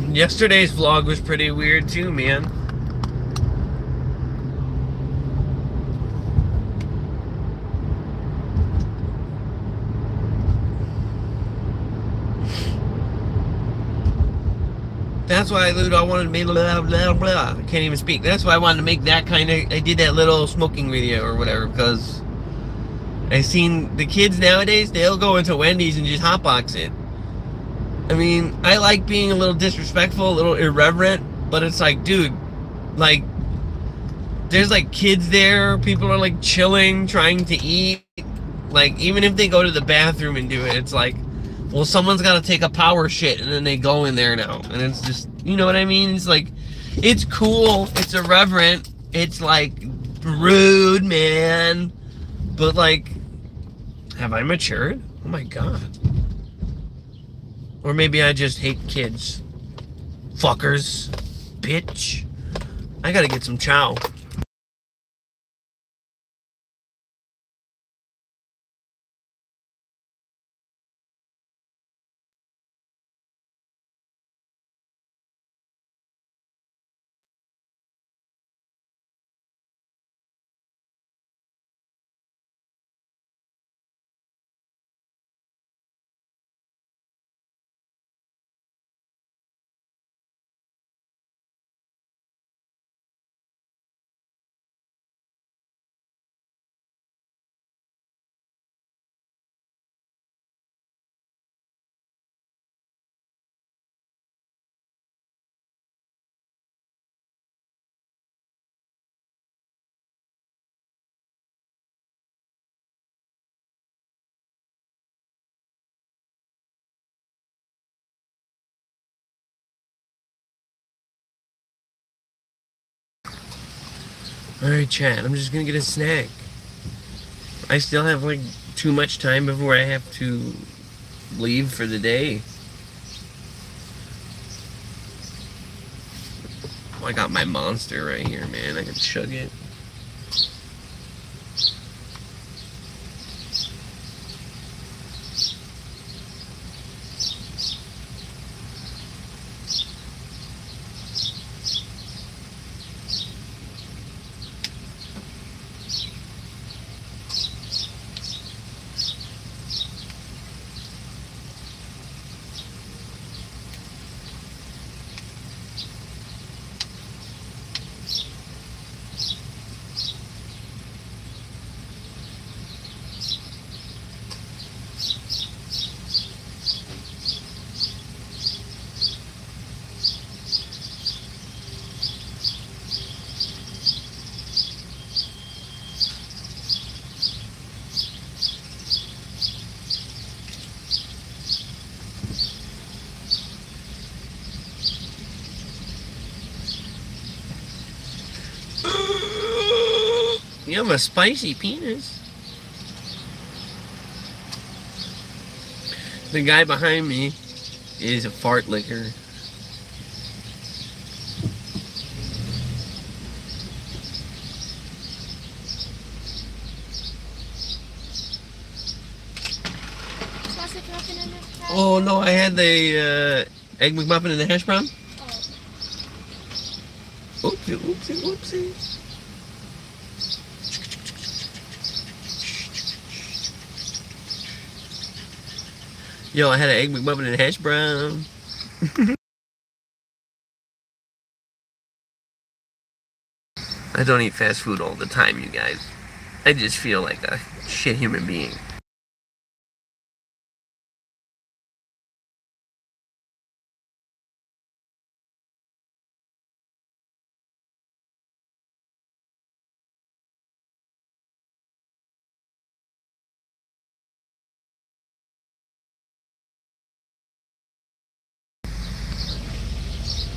Yesterday's vlog was pretty weird too, man. That's why I wanted to make blah blah blah. I can't even speak. That's why I wanted to make that kind of. I did that little smoking video or whatever, because I seen the kids nowadays, they'll go into Wendy's and just hotbox it. I mean, I like being a little disrespectful, a little irreverent, but it's like, dude, like, there's like kids there, people are like chilling, trying to eat. Like, even if they go to the bathroom and do it, it's like, well, someone's got to take a power shit, and then they go in there now. And it's just, you know what I mean? It's like, it's cool, it's irreverent, it's like rude, man. But like, have I matured? Oh my God. Or maybe I just hate kids. Fuckers. Bitch. I gotta get some chow. Alright, chat. I'm just gonna get a snack. I still have like too much time before I have to leave for the day. Oh, I got my monster right here, man. I can chug it. You have a spicy penis. The guy behind me is a fart licker. Oh no, I had the egg McMuffin and the hash brown. Oopsie, oopsie, oopsie. Yo, I had an egg McMuffin and a hash brown. I don't eat fast food all the time, you guys. I just feel like a shit human being.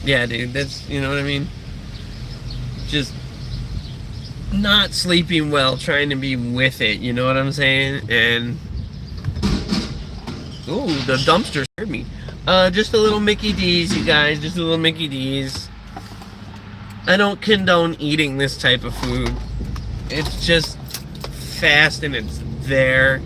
Yeah, dude, that's, you know what I mean? Just not sleeping well, trying to be with it, you know what I'm saying? And, ooh, the dumpster scared me. Just a little Mickey D's, you guys, just a little Mickey D's. I don't condone eating this type of food. It's just fast and it's there.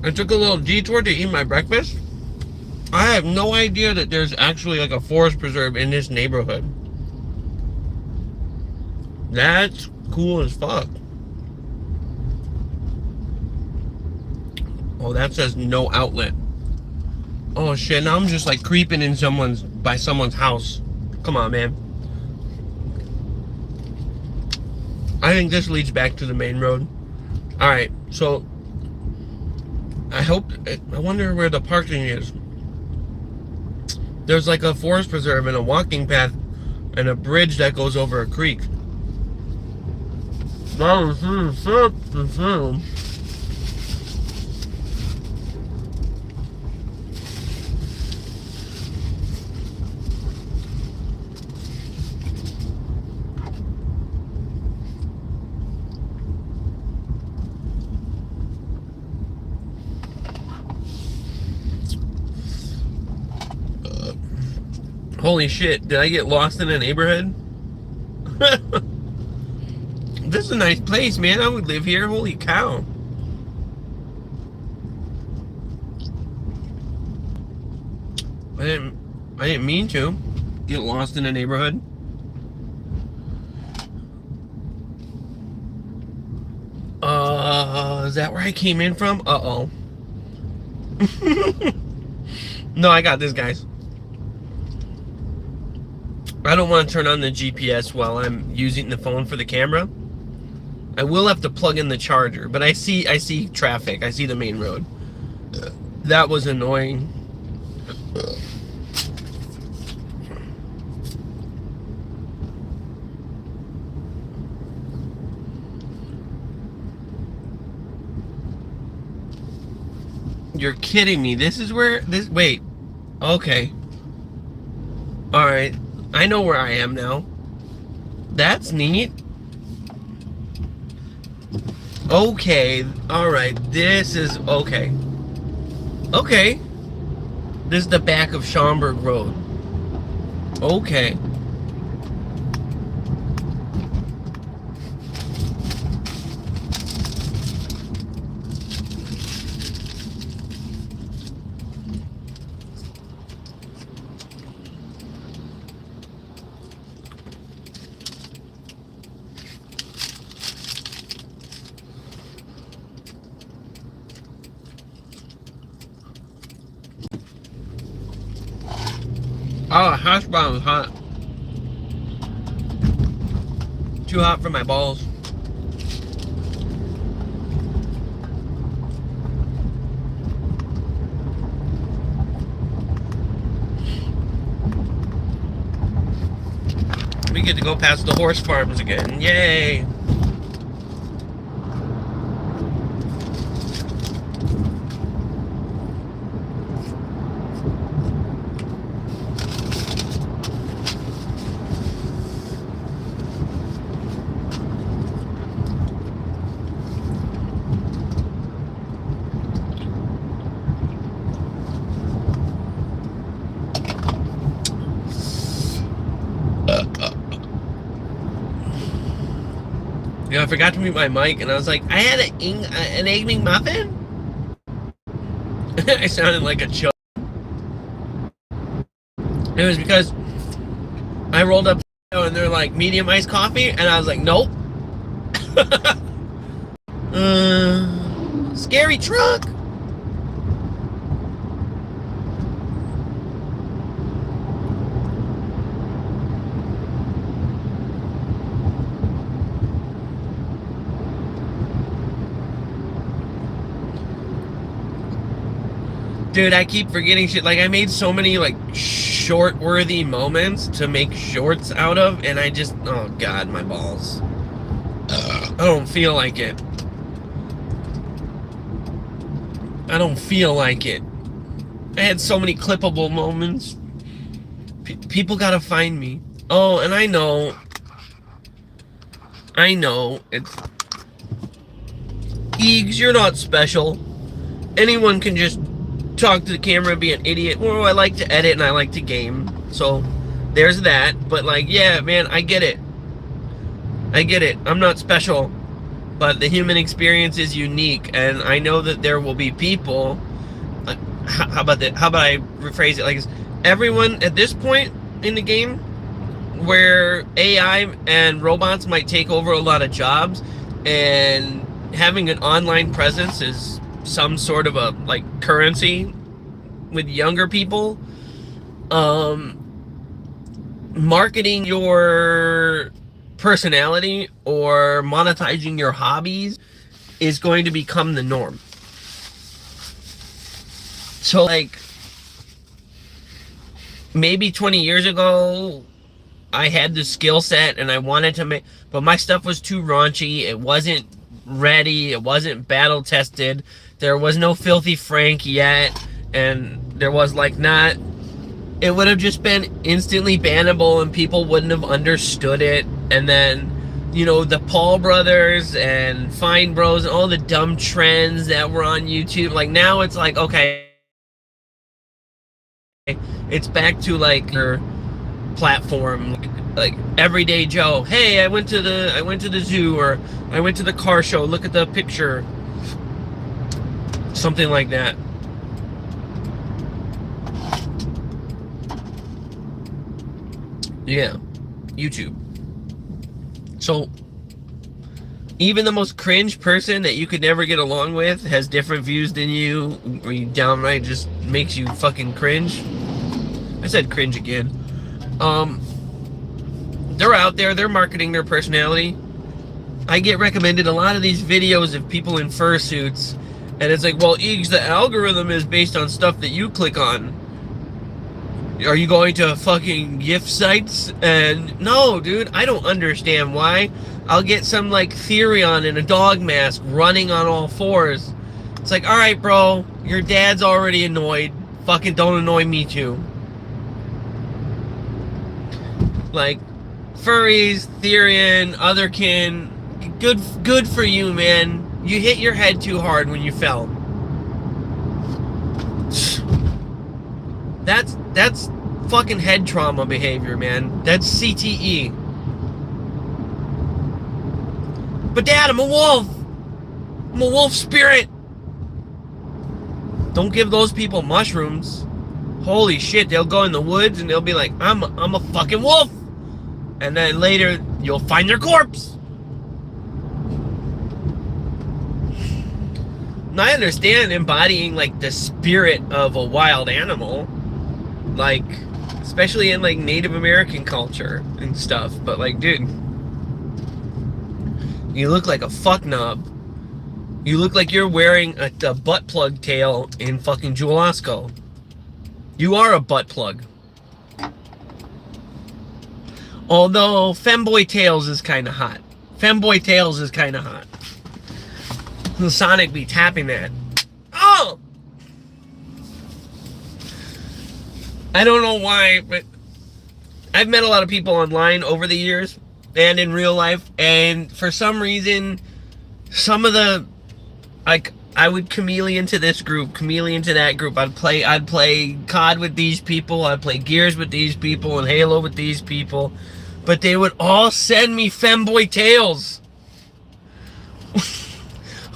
I took a little detour to eat my breakfast. I have no idea that there's actually like a forest preserve in this neighborhood. That's cool as fuck. Oh, that says no outlet. Oh shit, now I'm just like creeping in by someone's house. Come on, man. I think this leads back to the main road. Alright, so I wonder where the parking is. There's like a forest preserve and a walking path and a bridge that goes over a creek. Holy shit, did I get lost in a neighborhood? This is a nice place, man. I would live here. Holy cow. I didn't mean to get lost in a neighborhood. Is that where I came in from? Uh-oh. No, I got this, guys. I don't want to turn on the GPS while I'm using the phone for the camera. I will have to plug in the charger, but I see traffic. I see the main road. That was annoying. You're kidding me. This is where this wait. Okay. All right. I know where I am now. That's neat. Okay. All right. This is okay. Okay. This is the back of Schaumburg Road. Okay. Oh, hash brown hot. Too hot for my balls. We get to go past the horse farms again. Yay! I forgot to mute my mic, and I was like, I had an egg McMuffin? I sounded like a choke. It was because I rolled up and they're like, medium iced coffee, and I was like, nope. Scary truck. Dude, I keep forgetting shit. Like, I made so many, like, short-worthy moments to make shorts out of, and I just... Oh, God, my balls. I don't feel like it. I don't feel like it. I had so many clippable moments. People gotta find me. Oh, and I know, it's... Eages, you're not special. Anyone can just talk to the camera and be an idiot. Well, I like to edit and I like to game, so there's that. But like, yeah, man, I get it. I'm not special. but the human experience is unique, and I know that there will be people. How about that? How about I rephrase it like this? Everyone at this point in the game, where AI and robots might take over a lot of jobs, and having an online presence is some sort of a like currency with younger people. Marketing your personality or monetizing your hobbies is going to become the norm. So like maybe 20 years ago I had the skill set and I wanted to make, but my stuff was too raunchy. It wasn't ready. It wasn't battle tested. There was no Filthy Frank yet, and there was like not. It would have just been instantly bannable, and people wouldn't have understood it. And then, you know, the Paul brothers and Fine Bros and all the dumb trends that were on YouTube. Like now, it's like okay, it's back to like your platform, like Everyday Joe. Hey, I went to the zoo, or I went to the car show. Look at the picture. Something like that. Yeah, YouTube. So even the most cringe person that you could never get along with has different views than you, or you downright just makes you fucking cringe. I said cringe again. They're out there, they're marketing their personality. I get recommended a lot of these videos of people in fursuits, and it's like, well, Eages, the algorithm is based on stuff that you click on. Are you going to fucking gift sites? And no, dude, I don't understand why. I'll get some like Therion in a dog mask running on all fours. It's like, alright, bro, your dad's already annoyed. Fucking don't annoy me too. Like, furries, Therion, otherkin, good for you, man. You hit your head too hard when you fell. That's fucking head trauma behavior, man. That's CTE. But Dad, I'm a wolf. I'm a wolf spirit. Don't give those people mushrooms. Holy shit, they'll go in the woods and they'll be like, I'm a fucking wolf. And then later, you'll find their corpse. And I understand embodying, like, the spirit of a wild animal. Like, especially in, like, Native American culture and stuff. But, like, dude, you look like a fucknob. You look like you're wearing a butt plug tail in fucking Jewel-Osco. You are a butt plug. Although Femboy Tails is kind of hot. Femboy Tails is kind of hot. The Sonic be tapping that. Oh! I don't know why, but I've met a lot of people online over the years and in real life, and for some reason, some of the, like, I would chameleon to this group, chameleon to that group. I'd play COD with these people, I'd play Gears with these people, and Halo with these people, but they would all send me Femboy Tails.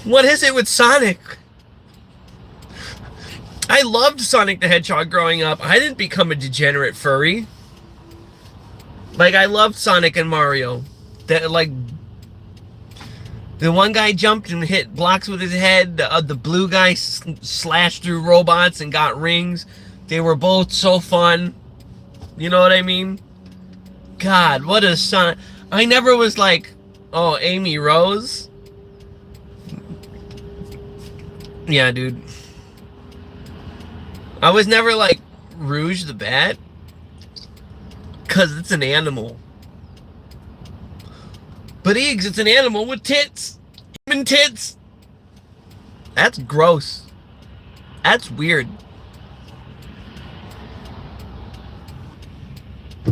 What is it with Sonic? I loved Sonic the Hedgehog growing up. I didn't become a degenerate furry. Like, I loved Sonic and Mario. That, like, the one guy jumped and hit blocks with his head. The blue guy slashed through robots and got rings. They were both so fun. You know what I mean? God, what a Sonic. I never was like, oh, Amy Rose. Yeah, dude. I was never like Rouge the Bat. Because it's an animal. But Eages, it's an animal with tits. Human tits. That's gross. That's weird.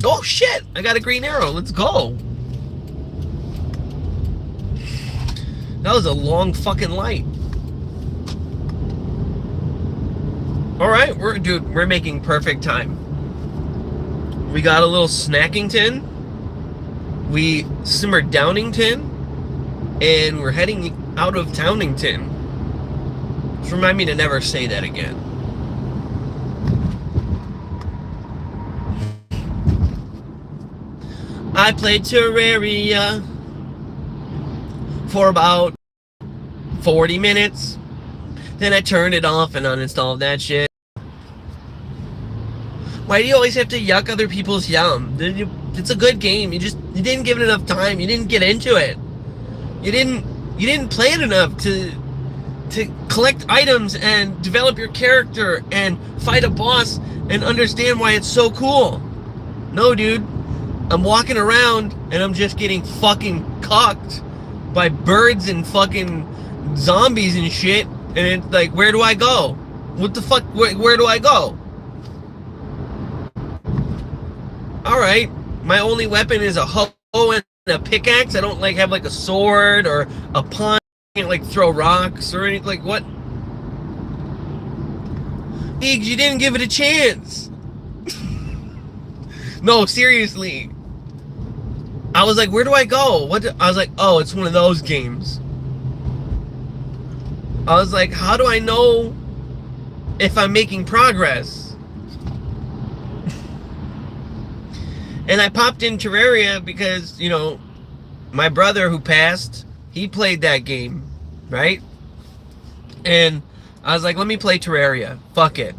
Oh shit! I got a green arrow. Let's go. That was a long fucking light. Alright, we're making perfect time. We got a little snacking tin. We simmered Downington. and we're heading out of Townington. Just remind me to never say that again. I played Terraria for about 40 minutes. Then I turned it off and uninstalled that shit. Why do you always have to yuck other people's yum? It's a good game. You didn't give it enough time. You didn't get into it. You didn't play it enough to collect items and develop your character and fight a boss and understand why it's so cool. No, dude. I'm walking around and I'm just getting fucking cucked by birds and fucking zombies and shit. And it's like, where do I go? What the fuck? Where do I go? Alright, my only weapon is a hoe and a pickaxe. I don't like have like a sword or a punch. I can't like throw rocks or anything. Like what? Eages, you didn't give it a chance. No, seriously. I was like, where do I go? I was like, oh, it's one of those games. I was like, how do I know if I'm making progress? And I popped in Terraria because, you know, my brother who passed, he played that game, right? And I was like, let me play Terraria. Fuck it.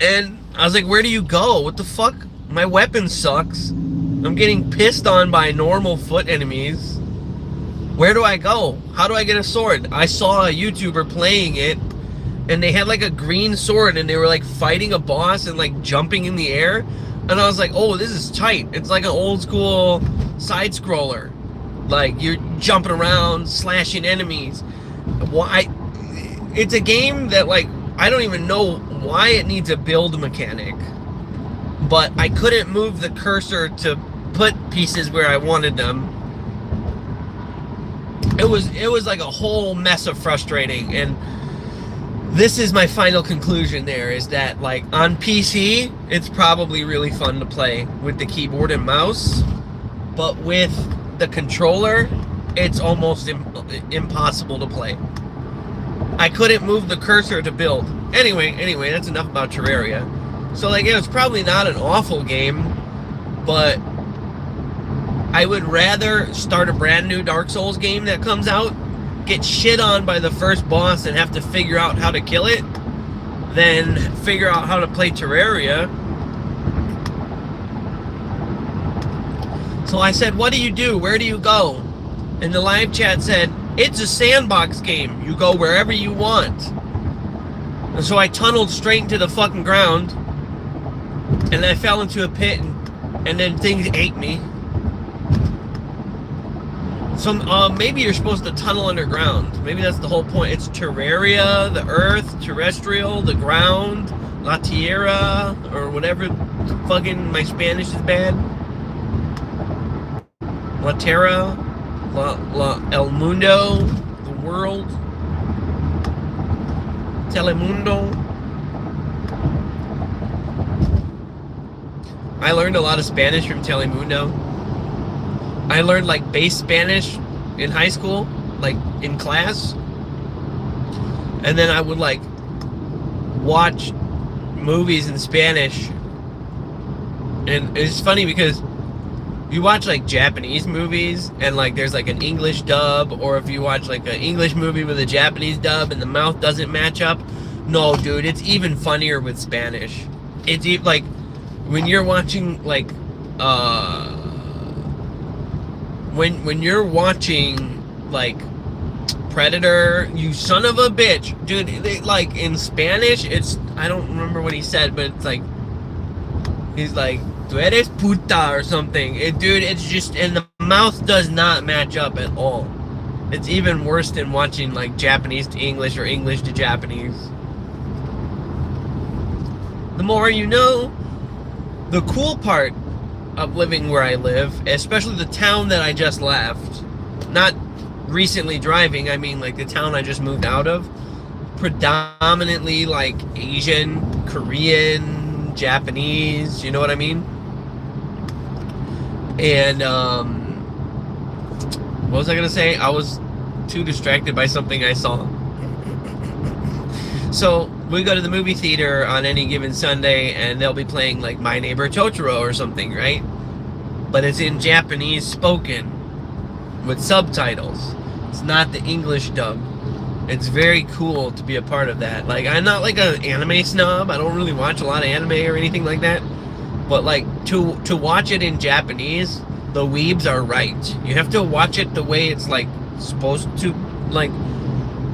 And I was like, where do you go? What the fuck? My weapon sucks. I'm getting pissed on by normal foot enemies. Where do I go? How do I get a sword? I saw a YouTuber playing it, and they had like a green sword, and they were like fighting a boss and like jumping in the air. And I was like, oh, this is tight. It's like an old school side scroller. Like you're jumping around, slashing enemies. Why? It's a game that like, I don't even know why it needs a build mechanic. But I couldn't move the cursor to put pieces where I wanted them. It was like a whole mess of frustrating, and this is my final conclusion there, is that like on PC it's probably really fun to play with the keyboard and mouse, but with the controller it's almost impossible to play. I couldn't move the cursor to build. Anyway, that's enough about Terraria. So like, it was probably not an awful game, but I would rather start a brand new Dark Souls game that comes out, get shit on by the first boss and have to figure out how to kill it, than figure out how to play Terraria. So I said, what do you do? Where do you go? And the live chat said, it's a sandbox game. You go wherever you want. And so I tunneled straight into the fucking ground, and I fell into a pit, and then things ate me. So maybe you're supposed to tunnel underground. Maybe that's the whole point. It's Terraria, the earth, terrestrial, the ground, La Tierra, or whatever. Fucking my Spanish is bad. La Terra, El Mundo, the world, Telemundo. I learned a lot of Spanish from Telemundo. I learned like base Spanish in high school, like in class. And then I would like watch movies in Spanish. And it's funny because you watch like Japanese movies and like there's like an English dub, or if you watch like an English movie with a Japanese dub and the mouth doesn't match up. No, dude, it's even funnier with Spanish. It's like when you're watching like when you're watching like Predator, you son of a bitch, dude, like in Spanish, it's, I don't remember what he said, but it's like, he's like, tú eres puta or something. Dude, it's just, and the mouth does not match up at all. It's even worse than watching like Japanese to English or English to Japanese. The more you know. The cool part of living where I live, especially the town that I just left, not recently driving, I mean like the town I just moved out of, predominantly like Asian, Korean, Japanese, you know what I mean? And What was I gonna say? I was too distracted by something I saw. So we go to the movie theater on any given Sunday, and they'll be playing like My Neighbor Totoro or something, right? But it's in Japanese spoken with subtitles. It's not the English dub. It's very cool to be a part of that. Like, I'm not like an anime snob. I don't really watch a lot of anime or anything like that. But like to watch it in Japanese, the weebs are right. You have to watch it the way it's like supposed to. Like,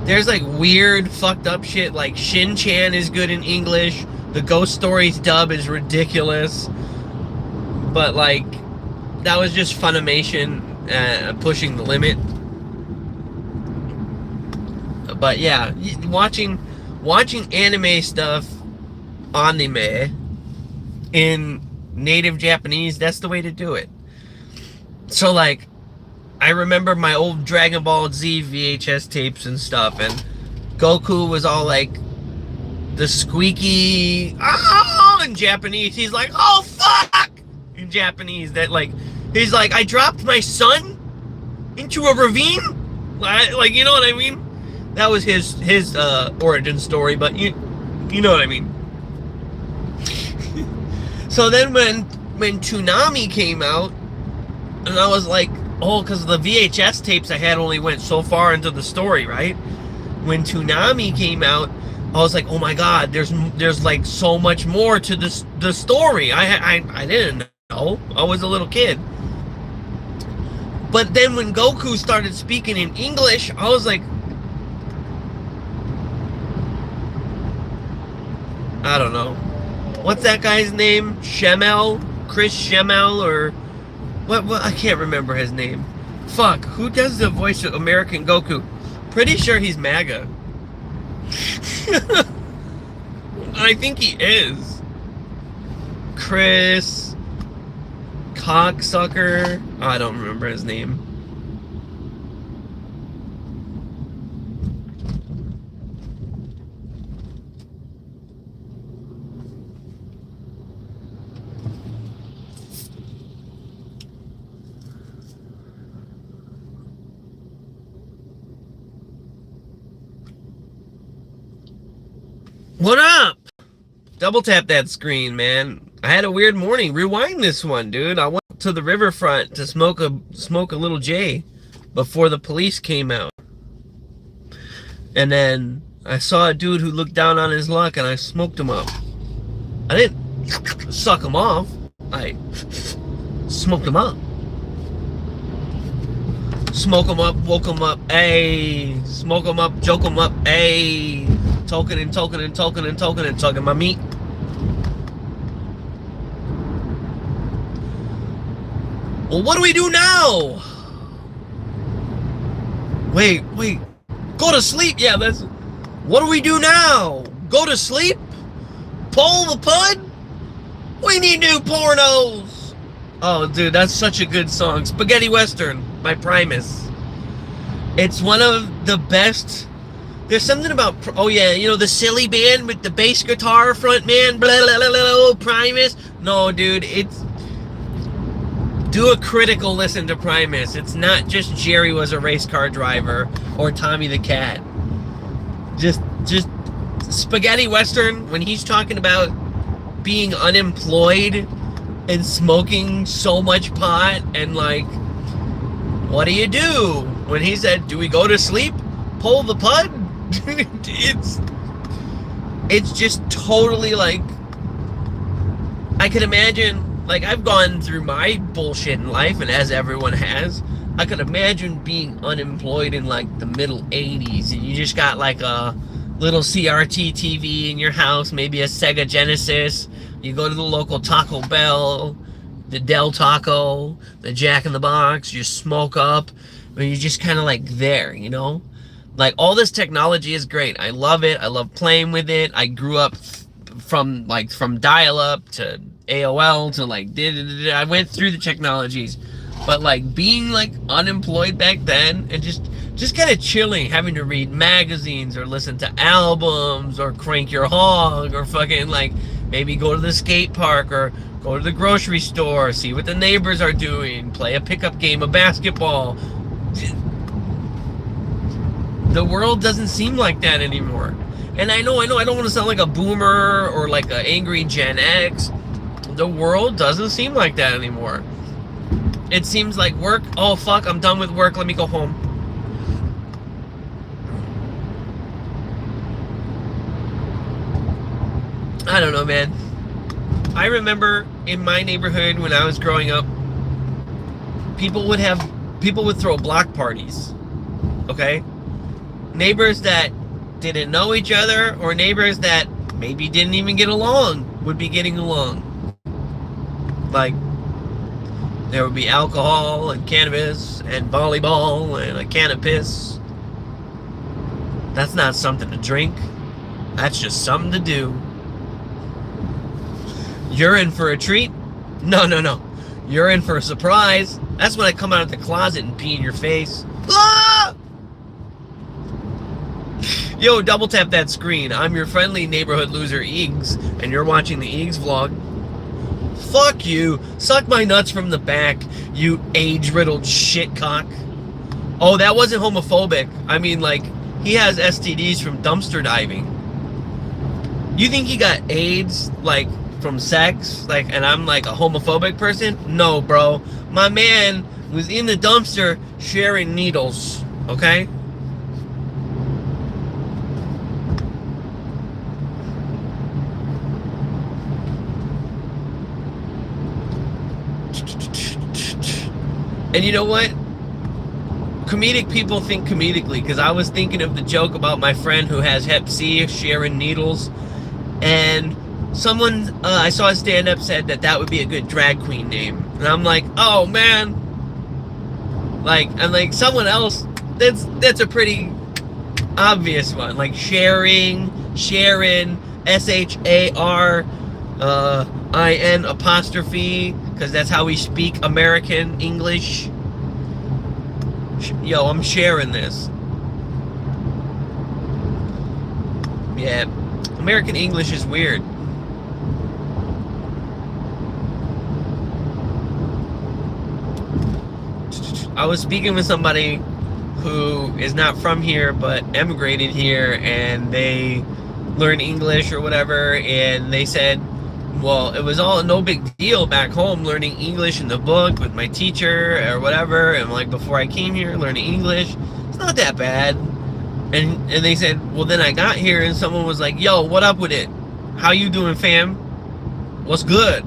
there's like weird fucked up shit. Like Shin-chan is good in English. The Ghost Stories dub is ridiculous. But like, that was just Funimation pushing the limit. But yeah, watching anime stuff, anime, in native Japanese, that's the way to do it. So like, I remember my old Dragon Ball Z VHS tapes and stuff, and Goku was all like, the squeaky, oh, in Japanese. He's like, oh fuck, in Japanese. That like, he's like, I dropped my son into a ravine? Like, you know what I mean? That was his origin story, but you know what I mean. So then when Toonami came out, and I was like, oh, because the VHS tapes I had only went so far into the story, right? When Toonami came out, I was like, oh my god, there's like so much more to the story. I didn't know. I was a little kid. But then when Goku started speaking in English, I was like, I don't know. What's that guy's name? Shemel? Chris Shemel? Or what? I can't remember his name. Fuck. Who does the voice of American Goku? Pretty sure he's MAGA. I think he is. Chris Cocksucker. I don't remember his name. What up? Double tap that screen, man. I had a weird morning. Rewind this one, dude. I went to the riverfront to smoke a little J before the police came out. And then I saw a dude who looked down on his luck, and I smoked him up. I didn't suck him off. I smoked him up. Smoke him up, woke him up, ayy. Smoke him up, joke him up, ayy. Talking and talking and talking and talking and talking my meat. Well, what do we do now? Wait. Go to sleep? Yeah, that's... What do we do now? Go to sleep? Pull the pud? We need new pornos. Oh, dude, that's such a good song. Spaghetti Western by Primus. It's one of the best... There's something about... Oh, yeah, you know, the silly band with the bass guitar front man, blah, blah, blah, blah, Primus? No, dude, it's... Do a critical listen to Primus. It's not just Jerry was a race car driver or Tommy the Cat. Just Spaghetti Western, when he's talking about being unemployed and smoking so much pot and, like, what do you do? When he said, do we go to sleep? Pull the pud? It's just totally like, I can imagine, like, I've gone through my bullshit in life, and as everyone has, I could imagine being unemployed in like the middle 80s, and you just got like a little CRT TV in your house, maybe a Sega Genesis. You go to the local Taco Bell, the Del Taco, the Jack in the Box, you smoke up, and you're just kind of like there, you know? Like, all this technology is great. I love it. I love playing with it. I grew up from dial-up to AOL to like, I went through the technologies. But like being like unemployed back then and just kind of chilling, having to read magazines or listen to albums or crank your hog or fucking like maybe go to the skate park or go to the grocery store, see what the neighbors are doing, play a pickup game of basketball. The world doesn't seem like that anymore. And I know, I don't want to sound like a boomer or like an angry Gen X. The world doesn't seem like that anymore. It seems like work, oh fuck, I'm done with work, let me go home. I don't know, man. I remember in my neighborhood when I was growing up, people would throw block parties. Okay? Neighbors that didn't know each other or neighbors that maybe didn't even get along would be getting along. Like, there would be alcohol and cannabis and volleyball and a can of piss. That's not something to drink. That's just something to do. You're in for a treat? No. You're in for a surprise. That's when I come out of the closet and pee in your face. Ah! Yo, double tap that screen. I'm your friendly neighborhood loser, Eages, and you're watching the Eages vlog. Fuck you. Suck my nuts from the back, you age-riddled shitcock. Oh, that wasn't homophobic. I mean, like, he has STDs from dumpster diving. You think he got AIDS, like, from sex? Like, and I'm, like, a homophobic person? No, bro. My man was in the dumpster sharing needles, okay? And you know what? Comedic people think comedically, because I was thinking of the joke about my friend who has Hep C sharing needles, and someone I saw a stand-up said that would be a good drag queen name, and I'm like, oh man, like, and like someone else, that's a pretty obvious one, like Sharon, Sharon, SHARIN apostrophe, because that's how we speak American English. Yo, I'm sharing this. Yeah, American English is weird. I was speaking with somebody who is not from here but emigrated here, and they learn English or whatever, and they said, well, it was all no big deal back home learning English in the book with my teacher or whatever, and like before I came here learning English, it's not that bad. And they said, well, then I got here and someone was like, yo, what up with it? How you doing, fam? What's good?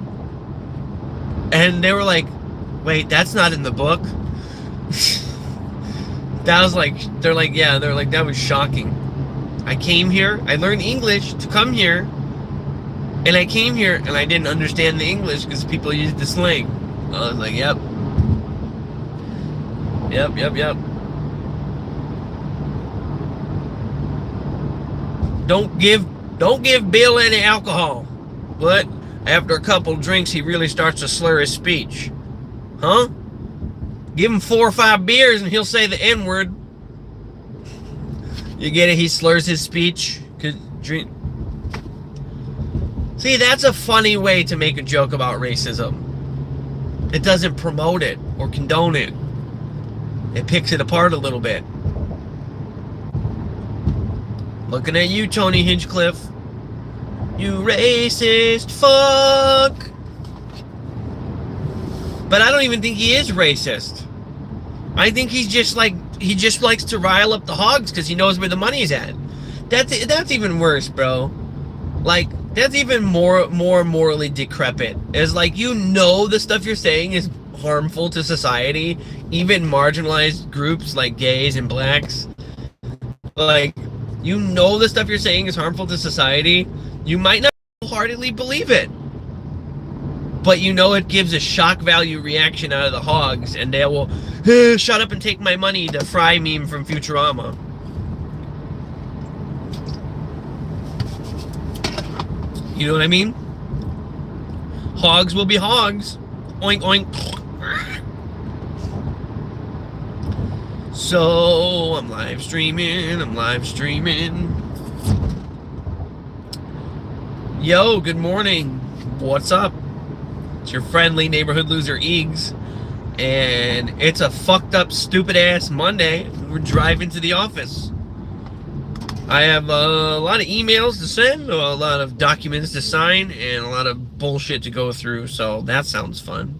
And they were like, wait, that's not in the book. That was like, they're like, that was shocking. I came here, I learned English to come here, and I came here and I didn't understand the English because people used the slang. I was like, yep. Don't give Bill any alcohol. But after a couple drinks, he really starts to slur his speech. Huh? Give him 4 or 5 beers and he'll say the N-word. You get it? He slurs his speech. See, that's a funny way to make a joke about racism. It doesn't promote it or condone it. It picks it apart a little bit. Looking at you, Tony Hinchcliffe. You racist fuck. But I don't even think he is racist. I think he's just like, he just likes to rile up the hogs because he knows where the money's at. That's even worse, bro. Like, that's even more morally decrepit. It's like, you know the stuff you're saying is harmful to society, even marginalized groups like gays and blacks. Like, you know the stuff you're saying is harmful to society. You might not wholeheartedly believe it, but you know it gives a shock value reaction out of the hogs, and they will, shut up and take my money, the Fry meme from Futurama. You know what I mean? Hogs will be hogs. Oink, oink. So, I'm live streaming. Yo, good morning. What's up? It's your friendly neighborhood loser, Eages. And it's a fucked up, stupid ass Monday. We're driving to the office. I have a lot of emails to send, a lot of documents to sign, and a lot of bullshit to go through, so that sounds fun.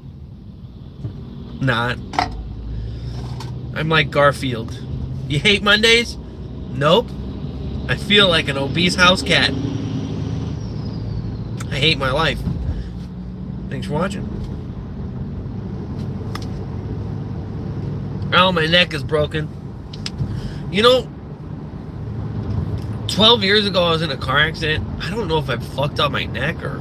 Not. I'm like Garfield. You hate Mondays? Nope. I feel like an obese house cat. I hate my life. Thanks for watching. Oh, my neck is broken. You know, 12 years ago I was in a car accident. I don't know if I fucked up my neck or...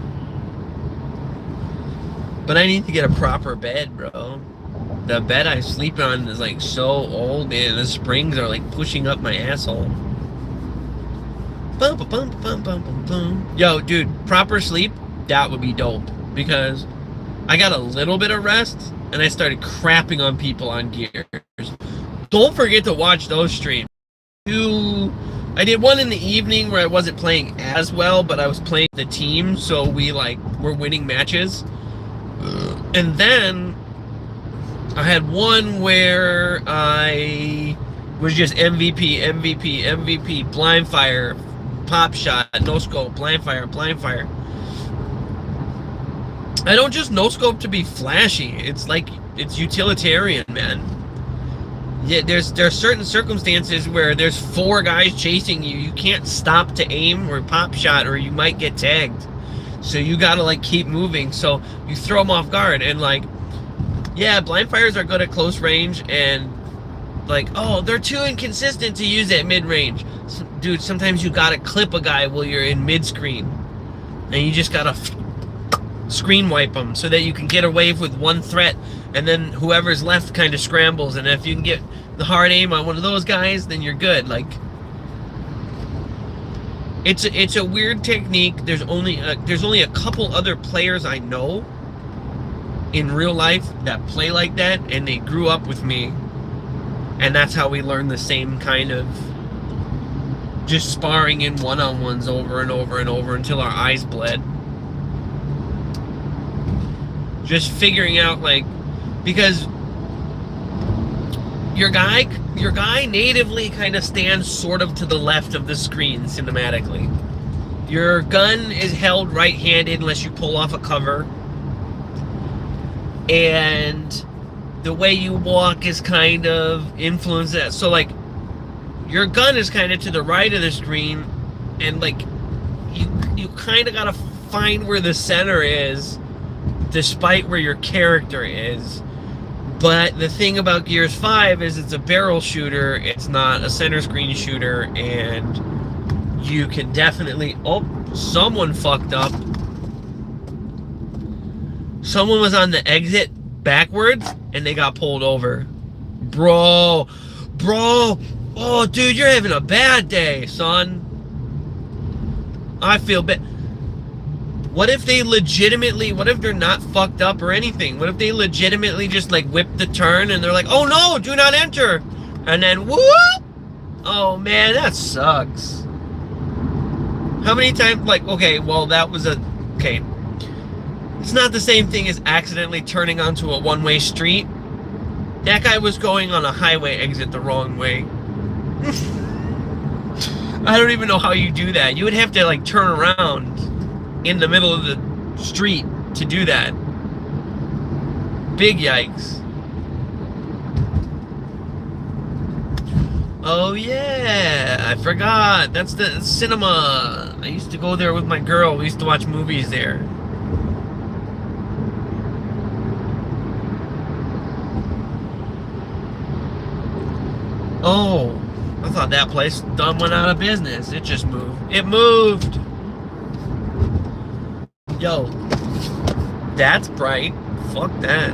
But I need to get a proper bed, bro. The bed I sleep on is like so old, man. The springs are like pushing up my asshole. Bum, bum, bum, bum, bum, bum, bum. Yo, dude, proper sleep, that would be dope. Because I got a little bit of rest and I started crapping on people on Gears. Don't forget to watch those streams. I did one in the evening where I wasn't playing as well, but I was playing the team, so we like were winning matches. And then I had one where I was just MVP, MVP, MVP, blind fire, pop shot, no scope, blind fire, blind fire. I don't just no scope to be flashy. It's like, it's utilitarian, man. Yeah, there's certain circumstances where there's 4 guys chasing you. You can't stop to aim or pop shot, or you might get tagged. So you gotta like keep moving. So you throw them off guard, and like, yeah, blind fires are good at close range, and like, oh, they're too inconsistent to use at mid range. So, dude, sometimes you gotta clip a guy while you're in mid screen, and you just gotta screen wipe them so that you can get away with one threat, and then whoever's left kind of scrambles, and if you can get the hard aim on one of those guys, then you're good. Like, it's a weird technique. There's only a couple other players I know in real life that play like that, and they grew up with me, and that's how we learned the same kind of just sparring in one-on-ones over and over and over until our eyes bled. Just figuring out, like, because your guy natively kind of stands sort of to the left of the screen cinematically. Your gun is held right-handed unless you pull off a cover. And the way you walk is kind of influenced that. So, like, your gun is kind of to the right of the screen, and, like, you kind of gotta find where the center is, despite where your character is. But the thing about Gears 5 is it's a barrel shooter, it's not a center screen shooter, and you can definitely... Oh, someone fucked up. Someone was on the exit backwards, and they got pulled over. Bro! Oh, dude, you're having a bad day, son. I feel bad. What if they legitimately, what if they're not fucked up or anything? What if they legitimately just like whip the turn and they're like, oh no, do not enter. And then whoop! Oh man, that sucks. How many times, like, okay, well that was okay. It's not the same thing as accidentally turning onto a one-way street. That guy was going on a highway exit the wrong way. I don't even know how you do that. You would have to like turn around in the middle of the street to do that. Big yikes. Oh yeah, I forgot. That's the cinema. I used to go there with my girl. We used to watch movies there. Oh, I thought that place done went out of business. It just moved. It moved. Yo, that's bright. Fuck that.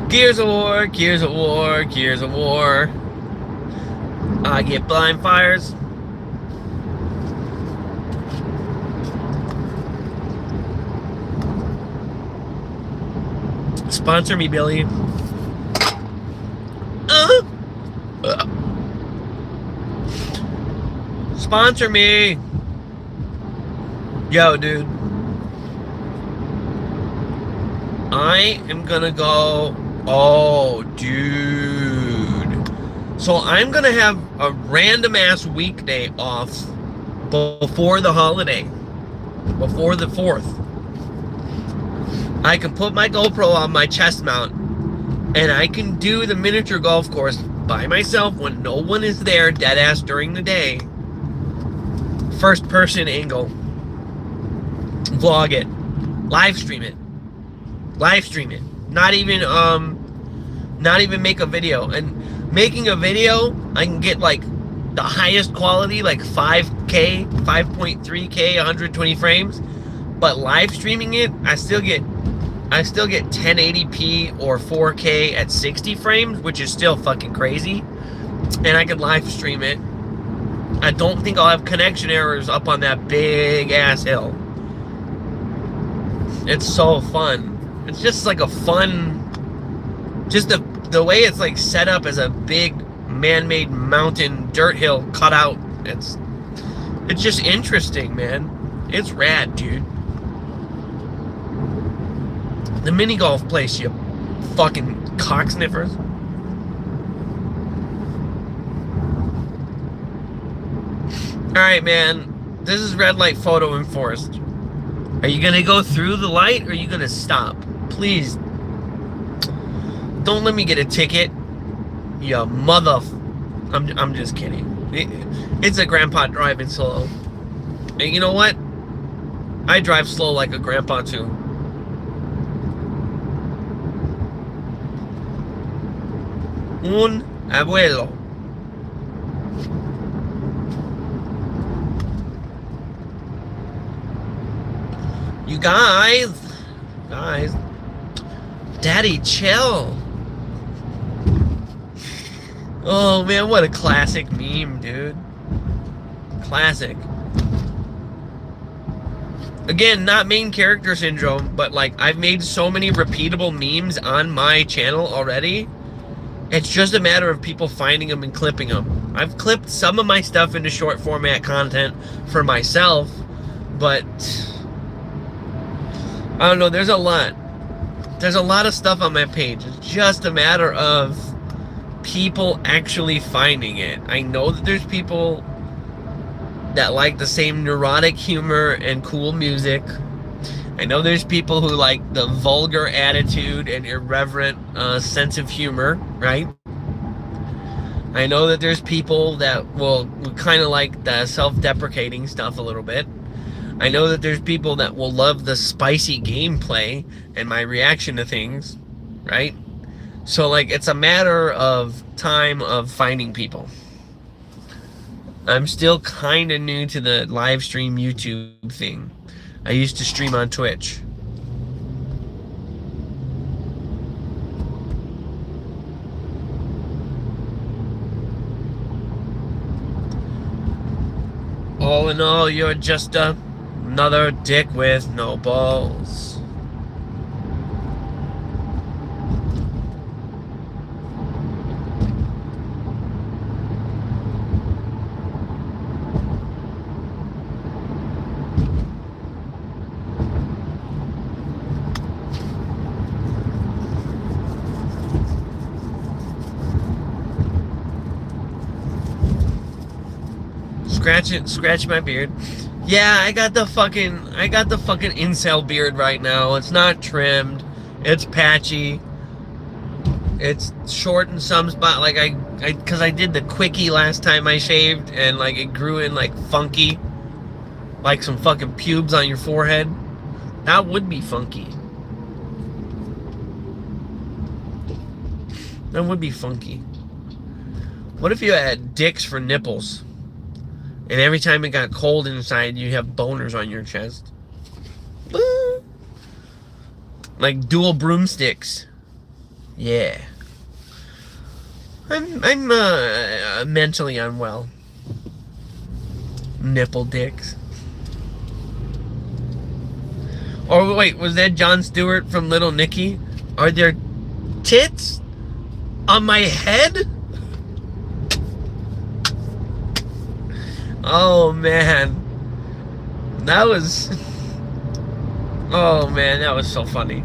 Gears of War, Gears of War, Gears of War. I get blind fires. Sponsor me, Billy. Sponsor me. Yo, dude. I am gonna go. Oh, dude. So I'm gonna have a random ass weekday off before the holiday. Before the 4th. I can put my GoPro on my chest mount and I can do the miniature golf course by myself when no one is there, dead ass during the day. First person angle. Vlog it. Live stream it. Live stream it. Not even make a video. And making a video, I can get like the highest quality, like 5K, 5.3K, 120 frames. But live streaming it, I still get 1080p or 4K at 60 frames, which is still fucking crazy. And I could live stream it. I don't think I'll have connection errors up on that big ass hill. It's so fun. It's just like a fun, just the way it's like set up as a big man-made mountain dirt hill cut out. It's just interesting, man. It's rad, dude. The mini golf place, you fucking cocksniffers. Alright, man. This is red light photo enforced. Are you gonna go through the light or are you gonna stop? Please. Don't let me get a ticket. You mother... I'm just kidding. It's a grandpa driving slow. And you know what? I drive slow like a grandpa too. Un abuelo. You guys, Daddy, chill. Oh man, what a classic meme, dude. Classic. Again, not main character syndrome, but like I've made so many repeatable memes on my channel already. It's just a matter of people finding them and clipping them. I've clipped some of my stuff into short format content for myself, but I don't know, there's a lot. There's a lot of stuff on my page. It's just a matter of people actually finding it. I know that there's people that like the same neurotic humor and cool music. I know there's people who like the vulgar attitude and irreverent sense of humor, right? I know that there's people that will kind of like the self-deprecating stuff a little bit. I know that there's people that will love the spicy gameplay and my reaction to things, right? So, like, it's a matter of time of finding people. I'm still kind of new to the live stream YouTube thing. I used to stream on Twitch. All in all, you're just another dick with no balls. Scratch my beard. Yeah, I got the fucking incel beard right now. It's not trimmed. It's patchy. It's short in some spot. Like cause I did the quickie last time I shaved, and like it grew in like funky, like some fucking pubes on your forehead. That would be funky. That would be funky. What if you had dicks for nipples? And every time it got cold inside, you have boners on your chest. Like dual broomsticks. Yeah. I'm mentally unwell. Nipple dicks. Or wait, was that Jon Stewart from Little Nicky? Are there tits on my head? Oh man, that was. Oh man, that was so funny.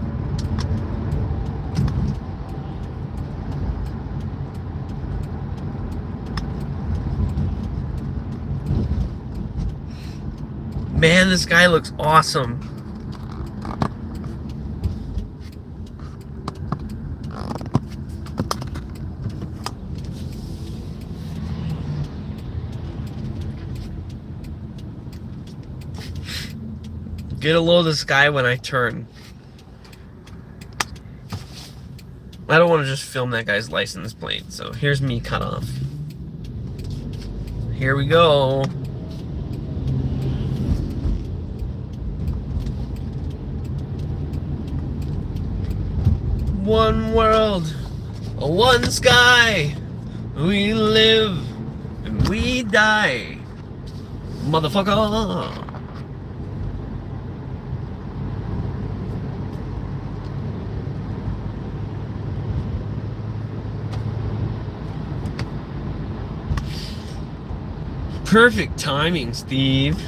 Man, this guy looks awesome. Get a load of this guy when I turn. I don't want to just film that guy's license plate, so here's me cut off. Here we go. One world, one sky. We live and we die. Motherfucker. Perfect timing, Steve.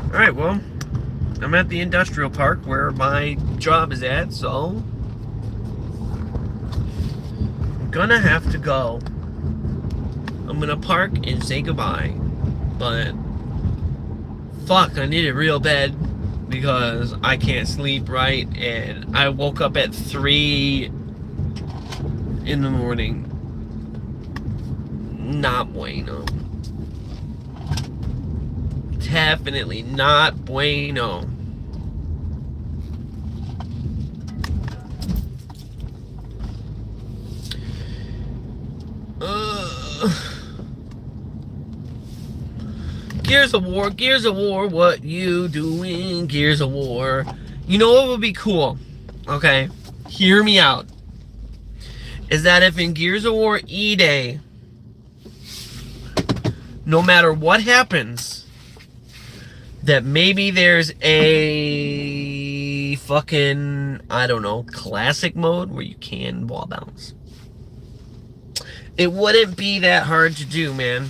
Alright, well, I'm at the industrial park where my job is at, so I'm gonna have to go. I'm gonna park and say goodbye. But fuck, I need it real bad because I can't sleep right, and I woke up at 3 in the morning. Not bueno. Definitely not bueno. Gears of War, what you doing? Gears of War. You know what would be cool? Okay, hear me out. Is that if in Gears of War E-Day, no matter what happens, that maybe there's a fucking, I don't know, classic mode where you can wall bounce. It wouldn't be that hard to do, man.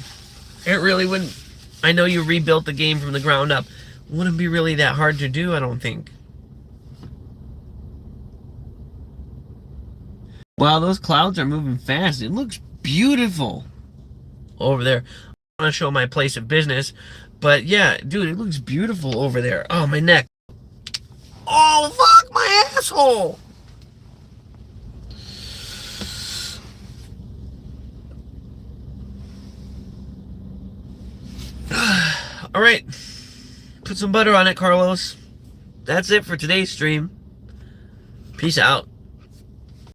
It really wouldn't. I know you rebuilt the game from the ground up. It wouldn't be really that hard to do, I don't think. Wow, those clouds are moving fast. It looks beautiful over there. I want to show my place of business. But yeah, dude, it looks beautiful over there. Oh, my neck. Oh, fuck my asshole. All right. Put some butter on it, Carlos. That's it for today's stream. Peace out.